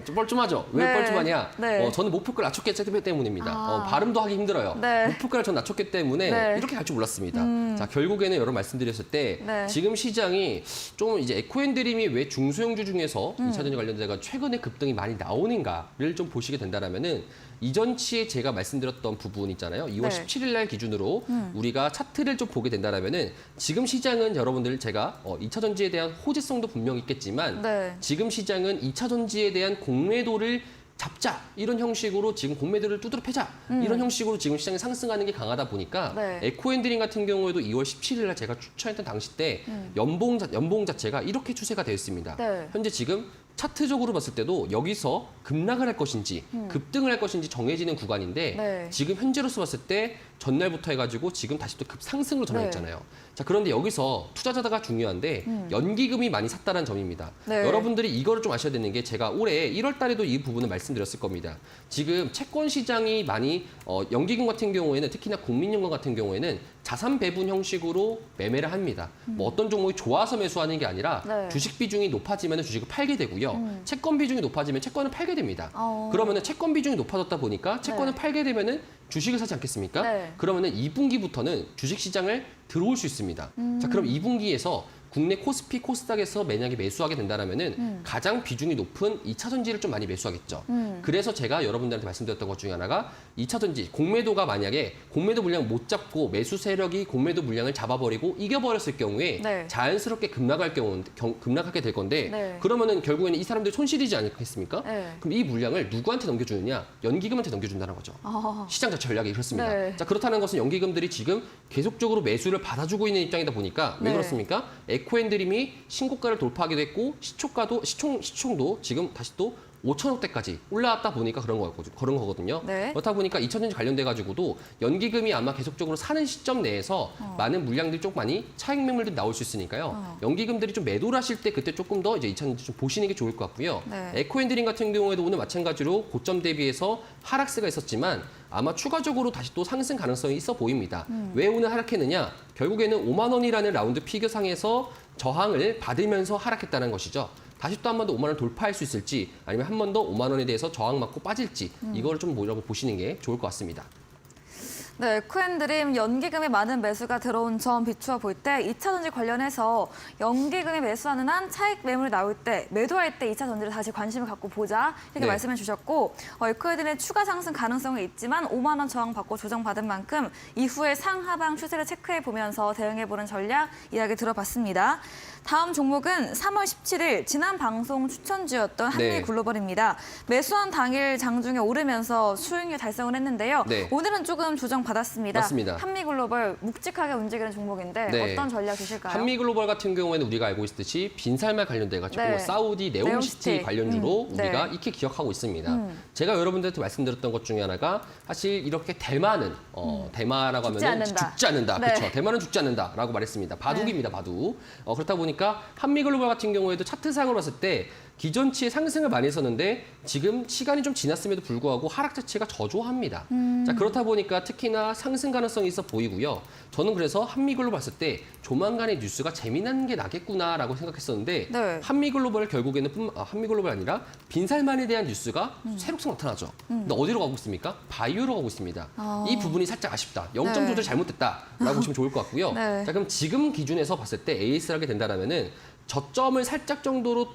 좀 뻘쭘하죠? 왜 네. 뻘쭘하냐? 네. 저는 목표가를 낮췄기 때문입니다. 발음도 하기 힘들어요. 네. 목표가를 전 낮췄기 때문에 네. 이렇게 갈 줄 몰랐습니다. 자, 결국에는 여러 말씀드렸을 때 네. 지금 시장이 좀 이제 에코앤드림이 왜 중소형주 중에서 2차전지 관련돼가 최근에 급등이 많이 나오는가를 좀 보시게 된다면은 이전치에 제가 말씀드렸던 부분 있잖아요. 2월 네. 17일 날 기준으로 우리가 차트를 좀 보게 된다면은 지금 시장은 여러분들 제가 2차 전지에 대한 호재성도 분명히 있겠지만 네. 지금 시장은 2차 전지에 대한 공매도를 잡자 이런 형식으로 지금 공매도를 두드려 패자 이런 형식으로 지금 시장이 상승하는 게 강하다 보니까 네. 에코앤드림 같은 경우에도 2월 17일 날 제가 추천했던 당시 때 연봉 자체가 이렇게 추세가 되어 있습니다. 네. 현재 지금 차트적으로 봤을 때도 여기서 급락을 할 것인지 급등을 할 것인지 정해지는 구간인데 네. 지금 현재로서 봤을 때 전날부터 해가지고 지금 다시 또 급상승으로 전환했잖아요. 자, 그런데 여기서 투자자가 중요한데 연기금이 많이 샀다는 점입니다. 네. 여러분들이 이거를 좀 아셔야 되는 게 제가 올해 1월 달에도 이 부분을 말씀드렸을 겁니다. 지금 채권 시장이 많이 연기금 같은 경우에는 특히나 국민연금 같은 경우에는 자산 배분 형식으로 매매를 합니다. 뭐 어떤 종목이 좋아서 매수하는 게 아니라 네. 주식 비중이 높아지면 주식을 팔게 되고요. 채권 비중이 높아지면 채권을 팔게 됩니다. 그러면은 채권 비중이 높아졌다 보니까 채권을 네. 팔게 되면은 주식을 사지 않겠습니까? 네. 그러면은 2분기부터는 주식 시장을 들어올 수 있습니다. 자, 그럼 2분기에서 국내 코스피, 코스닥에서 만약에 매수하게 된다면은 가장 비중이 높은 2차 전지를 좀 많이 매수하겠죠. 그래서 제가 여러분들한테 말씀드렸던 것 중에 하나가 2차 전지 공매도가 만약에 공매도 물량 못 잡고 매수 세력이 공매도 물량을 잡아버리고 이겨버렸을 경우에 네. 자연스럽게 급락하게 될 건데 네. 그러면은 결국에는 이 사람들이 손실이지 않겠습니까? 네. 그럼 이 물량을 누구한테 넘겨주느냐? 연기금한테 넘겨준다는 거죠. 시장 자체 전략이 그렇습니다. 네. 자, 그렇다는 것은 연기금들이 지금 계속적으로 매수를 받아주고 있는 입장이다 보니까 왜 네. 그렇습니까? 에코앤드림이 신고가를 돌파하기도 했고 시총도 지금 다시 또 5천억대까지 올라왔다 보니까 그런 거거든요. 네. 그렇다 보니까 2차전지 관련돼 가지고도 연기금이 아마 계속적으로 사는 시점 내에서 많은 물량들이 좀 많이 차익 매물들이 나올 수 있으니까요. 연기금들이 좀 매도를 하실 때 그때 조금 더 이제 2차전지 좀 보시는 게 좋을 것 같고요. 네. 에코앤드림 같은 경우에도 오늘 마찬가지로 고점 대비해서 하락세가 있었지만 아마 추가적으로 다시 또 상승 가능성이 있어 보입니다. 왜 오늘 하락했느냐? 결국에는 5만 원이라는 라운드 피겨상에서 저항을 받으면서 하락했다는 것이죠. 다시 또 한 번 더 5만 원 돌파할 수 있을지 아니면 한 번 더 5만 원에 대해서 저항 맞고 빠질지 이거를 좀 보시는 게 좋을 것 같습니다. 네, 에코앤드림 연기금의 많은 매수가 들어온 점 비추어 볼 때 2차 전지 관련해서 연기금이 매수하는 한 차익 매물이 나올 때 매도할 때 2차 전지를 다시 관심을 갖고 보자 이렇게 네. 말씀해 주셨고 에코앤드림의 추가 상승 가능성이 있지만 5만 원 저항받고 조정받은 만큼 이후에 상하방 추세를 체크해 보면서 대응해 보는 전략 이야기 들어봤습니다. 다음 종목은 3월 17일 지난 방송 추천주였던 한미글로벌입니다. 매수한 당일 장중에 오르면서 수익률 달성을 했는데요. 네. 오늘은 조금 조정받았습니다. 맞습니다. 한미글로벌 묵직하게 움직이는 종목인데 네. 어떤 전략 주실까요? 한미글로벌 같은 경우에는 우리가 알고 있듯이 빈살만 관련돼가지고 네. 사우디 네옴시티 관련주로 네. 우리가 익히 기억하고 있습니다. 제가 여러분들한테 말씀드렸던 것 중에 하나가 사실 이렇게 대만은 대마라고 죽지 하면 않는다. 죽지 않는다. 네. 그렇죠. 대만은 죽지 않는다라고 말했습니다. 바둑입니다. 바둑. 그렇다 보니까 한미글로벌 같은 경우에도 차트상으로 봤을 때 기존치에 상승을 많이 했었는데 지금 시간이 좀 지났음에도 불구하고 하락 자체가 저조합니다. 자, 그렇다 보니까 특히나 상승 가능성이 있어 보이고요. 저는 그래서 한미글로벌 봤을 때 조만간의 뉴스가 재미난 게 나겠구나라고 생각했었는데 네. 한미글로벌 결국에는 한미글로벌 아니라 빈살만에 대한 뉴스가 새록새록 나타나죠. 근데 어디로 가고 있습니까? 바이오로 가고 있습니다. 이 부분이 살짝 아쉽다. 0점 네. 조절 잘못됐다라고 보시면 좋을 것 같고요. 네. 자, 그럼 지금 기준에서 봤을 때 AS를 하게 된다면은 저점을 살짝 정도로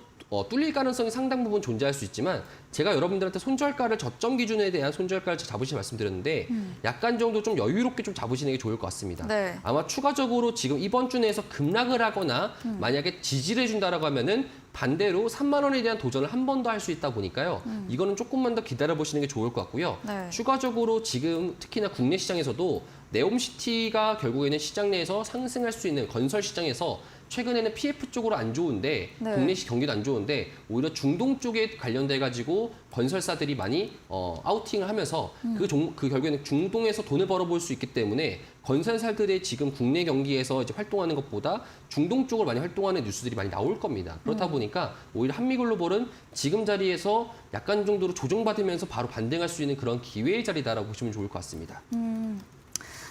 뚫릴 가능성이 상당 부분 존재할 수 있지만 제가 여러분들한테 손절가를 저점 기준에 대한 손절가를 잡으시 말씀드렸는데 약간 정도 좀 여유롭게 좀 잡으시는 게 좋을 것 같습니다. 네. 아마 추가적으로 지금 이번 주 내에서 급락을 하거나 만약에 지지를 해준다라고 하면은 반대로 3만 원에 대한 도전을 한 번 더 할 수 있다 보니까요. 이거는 조금만 더 기다려 보시는 게 좋을 것 같고요. 네. 추가적으로 지금 특히나 국내 시장에서도 네옴시티가 결국에는 시장 내에서 상승할 수 있는 건설 시장에서 최근에는 PF 쪽으로 안 좋은데 네. 국내 경기도 안 좋은데 오히려 중동 쪽에 관련돼 가지고 건설사들이 많이 아우팅을 하면서 그 결국에는 중동에서 돈을 벌어볼 수 있기 때문에 건설사들의 지금 국내 경기에서 이제 활동하는 것보다 중동 쪽으로 많이 활동하는 뉴스들이 많이 나올 겁니다. 그렇다 보니까 오히려 한미글로벌은 지금 자리에서 약간 정도로 조정받으면서 바로 반등할 수 있는 그런 기회의 자리다라고 보시면 좋을 것 같습니다.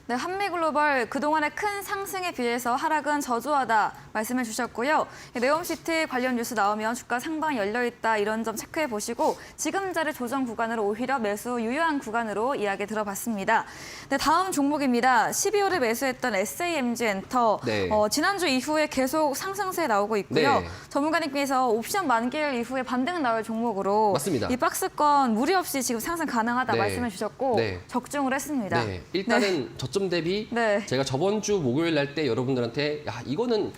네, 한미글로벌 그동안의 큰 상승에 비해서 하락은 저조하다 말씀해 주셨고요. 네옴시티 관련 뉴스 나오면 주가 상방이 열려있다 이런 점 체크해 보시고 지금 자리 조정 구간으로 오히려 매수 유효한 구간으로 이야기 들어봤습니다. 네, 다음 종목입니다. 12월에 매수했던 SAMG엔터. 네. 지난주 이후에 계속 상승세 나오고 있고요. 네. 전문가님께서 옵션 만기일 이후에 반등 나올 종목으로 맞습니다. 이 박스권 무리 없이 지금 상승 가능하다 네. 말씀해 주셨고 네. 적중을 했습니다. 네, 일단은 저점 대비 네. 제가 저번 주 목요일 날 때 여러분들한테 야 이거는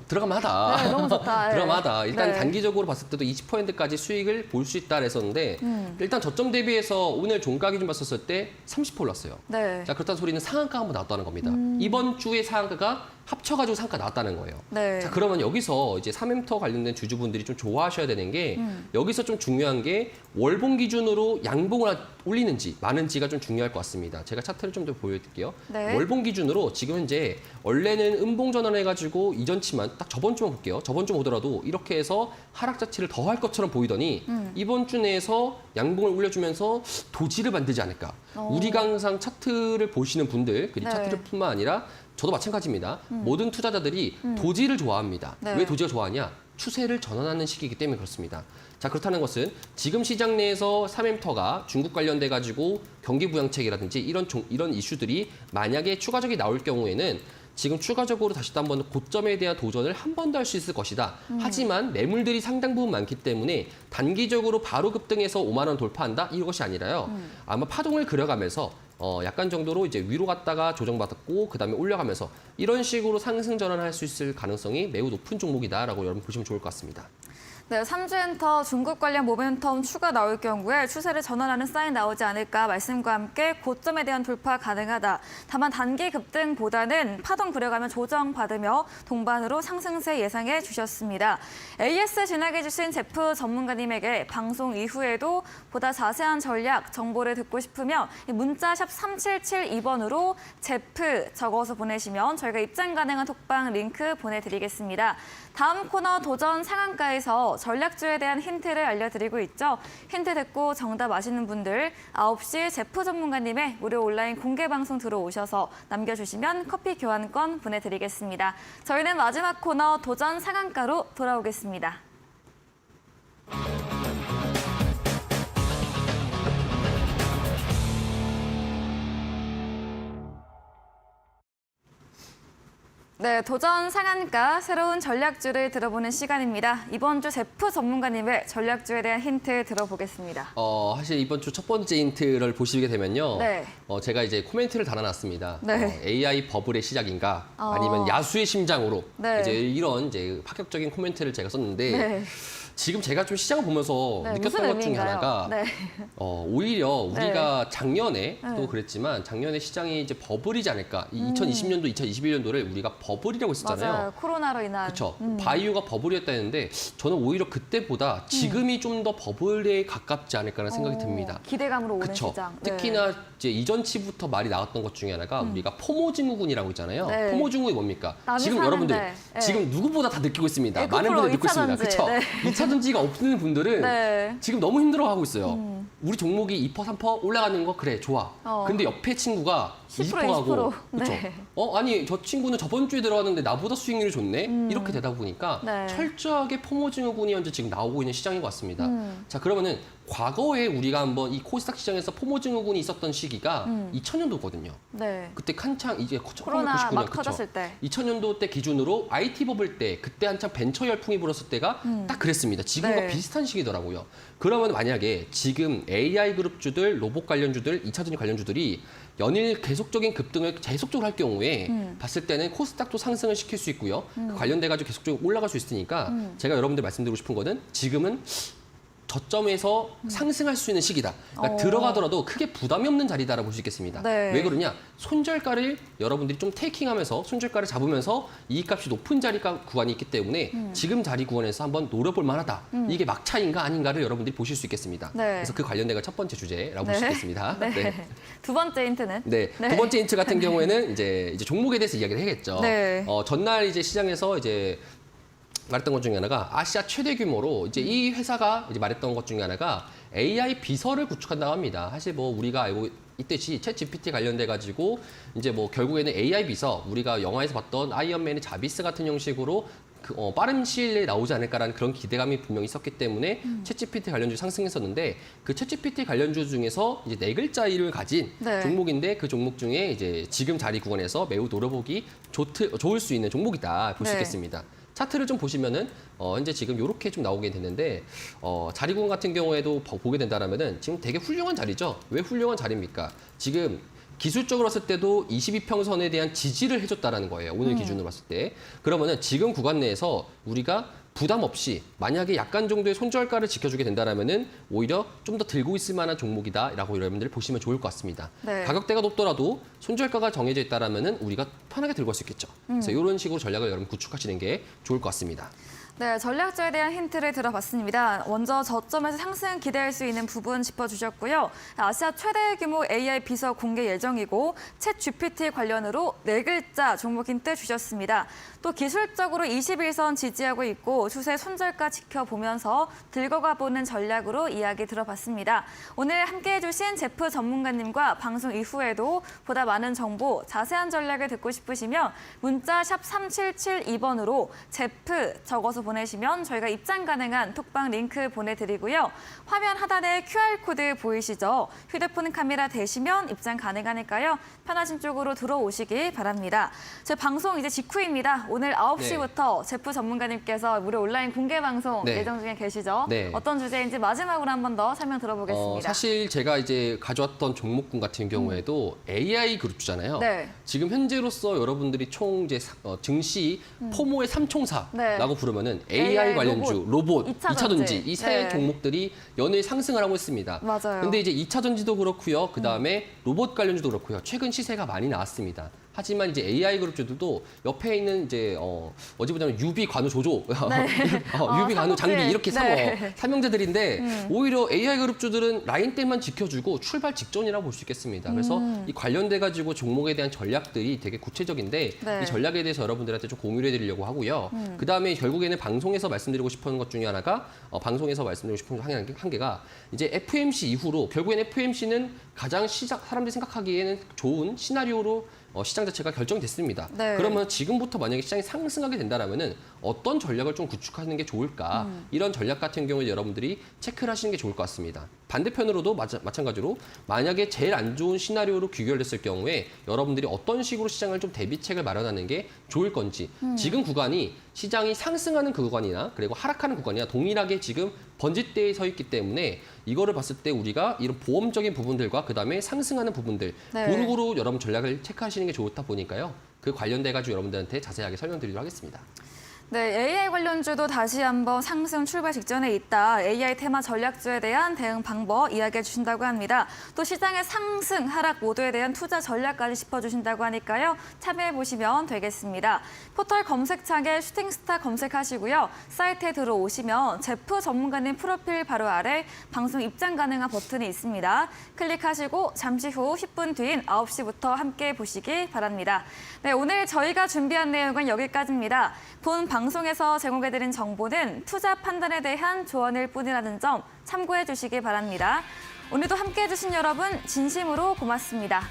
들어가면 하다. 네, 너무 좋다. 네. 들어가면 하다. 일단 네. 단기적으로 봤을 때도 20%까지 수익을 볼 수 있다 그랬었는데 일단 저점 대비해서 오늘 종가 기준 봤었을 때 30% 올랐어요. 네. 자, 그렇다는 소리는 상한가 한번 나왔다는 겁니다. 이번 주에 상한가가 합쳐가지고 상한가 나왔다는 거예요. 네. 자, 그러면 여기서 이제 3엠터 관련된 주주분들이 좀 좋아하셔야 되는 게 여기서 좀 중요한 게 월봉 기준으로 양봉을 올리는지 많은지가 좀 중요할 것 같습니다. 제가 차트를 좀 더 보여드릴게요. 네. 월봉 기준으로 지금 현재 원래는 음봉 전환해가지고 이전치만 딱 저번 주만 볼게요. 저번 주 보더라도 이렇게 해서 하락 자체를 더 할 것처럼 보이더니 이번 주 내에서 양봉을 올려주면서 도지를 만들지 않을까. 우리가 항상 차트를 보시는 분들 그리고 네. 차트를 뿐만 아니라 저도 마찬가지입니다. 모든 투자자들이 도지를 좋아합니다. 네. 왜 도지가 좋아하냐? 추세를 전환하는 시기이기 때문에 그렇습니다. 자, 그렇다는 것은 지금 시장 내에서 3엠터가 중국 관련돼 가지고 경기 부양책이라든지 이런 이슈들이 만약에 추가적이 나올 경우에는 지금 추가적으로 다시 또 한번 고점에 대한 도전을 한 번 더 할 수 있을 것이다. 하지만 매물들이 상당 부분 많기 때문에 단기적으로 바로 급등해서 5만 원 돌파한다? 이것이 아니라요. 아마 파동을 그려가면서 약간 정도로 이제 위로 갔다가 조정받았고 그다음에 올려가면서 이런 식으로 상승 전환할 수 있을 가능성이 매우 높은 종목이다라고 여러분 보시면 좋을 것 같습니다. 네, 삼주엔터 중국 관련 모멘텀 추가 나올 경우에 추세를 전환하는 사인 나오지 않을까 말씀과 함께 고점에 대한 돌파 가능하다. 다만 단기 급등보다는 파동 그려가며 조정받으며 동반으로 상승세 예상해 주셨습니다. AS 진행해 주신 제프 전문가님에게 방송 이후에도 보다 자세한 전략, 정보를 듣고 싶으면 문자 샵 3772번으로 제프 적어서 보내시면 저희가 입장 가능한 톡방 링크 보내드리겠습니다. 다음 코너 도전 상한가에서 전략주에 대한 힌트를 알려드리고 있죠. 힌트 듣고 정답 아시는 분들 9시 제프 전문가님의 무료 온라인 공개 방송 들어오셔서 남겨주시면 커피 교환권 보내드리겠습니다. 저희는 마지막 코너 도전 상한가로 돌아오겠습니다. 네, 도전 상한가 새로운 전략주를 들어보는 시간입니다. 이번 주 제프 전문가님의 전략주에 대한 힌트 들어보겠습니다. 사실 이번 주 첫 번째 힌트를 보시게 되면요. 네. 제가 이제 코멘트를 달아놨습니다. 네. AI 버블의 시작인가 아니면 야수의 심장으로 네. 이제 이런 이제 파격적인 코멘트를 제가 썼는데 네. 지금 제가 좀 시장을 보면서 네, 느꼈던 무슨 것 중에 의미인가요? 하나가 네. 오히려 우리가 작년에 네. 또 그랬지만 작년에 시장이 이제 버블이지 않을까. 2020년도, 2021년도를 우리가 버블이라고 했었잖아요. 맞아요. 코로나로 인한. 그렇죠. 바이오가 버블이었다 했는데 저는 오히려 그때보다 지금이 좀 더 버블에 가깝지 않을까라는 생각이 듭니다. 기대감으로 오는 그렇죠. 시장. 네. 특히나 이제 이전치부터 말이 나왔던 것 중에 하나가 우리가 포모 증후군이라고 있잖아요. 네. 포모 증후군이 뭡니까? 남이 지금 사는데, 여러분들 네. 지금 누구보다 다 느끼고 있습니다. 에코프로 많은 분들이 느끼고 이차 있습니다. 전지. 그렇죠. 네. 2차 전지가 없는 분들은 네. 지금 너무 힘들어하고 있어요. 우리 종목이 2%, 3% 올라가는 거 그래 좋아. 근데 옆에 친구가 10%, 20%하고 20%. 그렇죠. 네. 아니 저 친구는 저번 주에 들어갔는데 나보다 수익률이 좋네. 이렇게 되다 보니까 네. 철저하게 포모 증후군이 현재 지금 나오고 있는 시장인 것 같습니다. 자 그러면은 과거에 우리가 한번 이 코스닥 시장에서 포모 증후군이 있었던 시기가 2000년도거든요. 네. 그때 한창 이제 코로나 1999년 막 터졌을 때. 2000년도 때 기준으로 IT 버블 때 그때 한창 벤처 열풍이 불었을 때가 딱 그랬습니다. 지금과 네. 비슷한 시기더라고요. 그러면 만약에 지금 AI 그룹주들, 로봇 관련주들, 2차 전지 관련주들이 연일 계속적인 급등을 계속적으로 할 경우에 봤을 때는 코스닥도 상승을 시킬 수 있고요. 그 관련돼 가지고 계속적으로 올라갈 수 있으니까 제가 여러분들 말씀드리고 싶은 거는 지금은 저점에서 상승할 수 있는 시기다. 그러니까 들어가더라도 크게 부담이 없는 자리다라고 볼 수 있겠습니다. 네. 왜 그러냐? 손절가를 여러분들이 좀 테이킹하면서 손절가를 잡으면서 이익값이 높은 자리가 구간이 있기 때문에 지금 자리 구간에서 한번 노려볼 만하다. 이게 막차인가 아닌가를 여러분들이 보실 수 있겠습니다. 네. 그래서 그 관련된 첫 번째 주제라고 볼 수 있겠습니다. 네. 두 번째 힌트는? 네. 두 번째 힌트 같은 경우에는 이제 종목에 대해서 이야기를 해야겠죠. 네. 전날 이제 시장에서 이제 말했던 것 중에 하나가 아시아 최대 규모로 이제 이 회사가 이제 말했던 것 중에 하나가 AI 비서를 구축한다고 합니다. 사실 뭐 우리가 알고 있듯이 챗 GPT 관련돼 가지고 이제 뭐 결국에는 AI 비서 우리가 영화에서 봤던 아이언맨의 자비스 같은 형식으로 빠른 시일 내에 나오지 않을까라는 그런 기대감이 분명히 있었기 때문에 챗 GPT 관련주 상승했었는데 그 챗 GPT 관련주 중에서 이제 4글자 이름을 가진 네. 종목인데 그 종목 중에 이제 지금 자리 구간에서 매우 노려보기 좋을 수 있는 종목이다 볼 수 네. 있겠습니다. 차트를 좀 보시면은 현재 지금 이렇게 좀 나오게 되는데 자리 구간 같은 경우에도 보게 된다라면은 지금 되게 훌륭한 자리죠. 왜 훌륭한 자리입니까? 지금 기술적으로 봤을 때도 22평선에 대한 지지를 해줬다라는 거예요. 오늘 기준으로 봤을 때. 그러면은 지금 구간 내에서 우리가 부담 없이 만약에 약간 정도의 손절가를 지켜주게 된다라면은 오히려 좀 더 들고 있을 만한 종목이다라고 여러분들 보시면 좋을 것 같습니다. 네. 가격대가 높더라도 손절가가 정해져 있다라면은 우리가 편하게 들고 갈 수 있겠죠. 그래서 이런 식으로 전략을 여러분 구축하시는 게 좋을 것 같습니다. 네, 전략주에 대한 힌트를 들어봤습니다. 먼저 저점에서 상승 기대할 수 있는 부분 짚어주셨고요. 아시아 최대 규모 AI 비서 공개 예정이고 챗 GPT 관련으로 4글자 종목 힌트 주셨습니다. 또 기술적으로 21선 지지하고 있고 추세 손절가 지켜보면서 들고가 보는 전략으로 이야기 들어봤습니다. 오늘 함께해 주신 제프 전문가님과 방송 이후에도 보다 많은 정보, 자세한 전략을 듣고 싶으시면 문자 샵 3772번으로 제프 적어서 보내시면 저희가 입장 가능한 톡방 링크 보내드리고요. 화면 하단에 QR코드 보이시죠? 휴대폰 카메라 대시면 입장 가능하니까요. 편하신 쪽으로 들어오시기 바랍니다. 제 방송 이제 직후입니다. 오늘 9시부터 제프 전문가님께서 무료 온라인 공개 방송 네. 예정 중에 계시죠? 네. 어떤 주제인지 마지막으로 한 번 더 설명 들어보겠습니다. 사실 제가 이제 가져왔던 종목군 같은 경우에도 AI 그룹주잖아요. 네. 지금 현재로서 여러분들이 총 이제 증시 포모의 삼총사라고 네. 부르면은 AI AI 관련주, 로봇, 2차 2차 전지 이 세 네. 종목들이 연일 상승을 하고 있습니다. 맞아요. 근데 이제 2차 전지도 그렇고요. 그다음에 로봇 관련주도 그렇고요. 최근 시세가 많이 나왔습니다. 하지만 이제 AI 그룹주들도 옆에 있는 이제 어찌 보자면 유비 관우 조조, 유비 관우 장비 삼국지. 이렇게 네. 삼형제들인데 오히려 AI 그룹주들은 라인대만 지켜주고 출발 직전이라고 볼 수 있겠습니다. 그래서 이 관련돼 가지고 종목에 대한 전략들이 되게 구체적인데 네. 이 전략에 대해서 여러분들한테 좀 공유를 해드리려고 하고요. 그다음에 결국에는 방송에서 말씀드리고 싶은 것 중에 하나가 방송에서 말씀드리고 싶은 한 개가 이제 FOMC 이후로 결국에는 FOMC는 가장 사람들이 생각하기에는 좋은 시나리오로 시장 자체가 결정됐습니다. 네. 그러면 지금부터 만약에 시장이 상승하게 된다라면은 어떤 전략을 좀 구축하는 게 좋을까 이런 전략 같은 경우에 여러분들이 체크를 하시는 게 좋을 것 같습니다. 반대편으로도 마찬가지로 만약에 제일 안 좋은 시나리오로 귀결됐을 경우에 여러분들이 어떤 식으로 시장을 좀 대비책을 마련하는 게 좋을 건지 지금 구간이 시장이 상승하는 그 구간이나 그리고 하락하는 구간이나 동일하게 지금 번지대에 서 있기 때문에 이거를 봤을 때 우리가 이런 보험적인 부분들과 그다음에 상승하는 부분들 고루고루 여러분 전략을 체크하시는 게 좋다 보니까요. 그 관련돼 가지고 여러분들한테 자세하게 설명드리도록 하겠습니다. 네, AI 관련주도 다시 한번 상승 출발 직전에 있다. AI 테마 전략주에 대한 대응 방법 이야기해 주신다고 합니다. 또 시장의 상승, 하락 모두에 대한 투자 전략까지 짚어주신다고 하니까요. 참여해 보시면 되겠습니다. 포털 검색창에 슈팅스타 검색하시고요. 사이트에 들어오시면 제프 전문가님 프로필 바로 아래 방송 입장 가능한 버튼이 있습니다. 클릭하시고 잠시 후 10분 뒤인 9시부터 함께 보시기 바랍니다. 네, 오늘 저희가 준비한 내용은 여기까지입니다. 본 방송에서 제공해드린 정보는 투자 판단에 대한 조언일 뿐이라는 점 참고해 주시기 바랍니다. 오늘도 함께해 주신 여러분 진심으로 고맙습니다.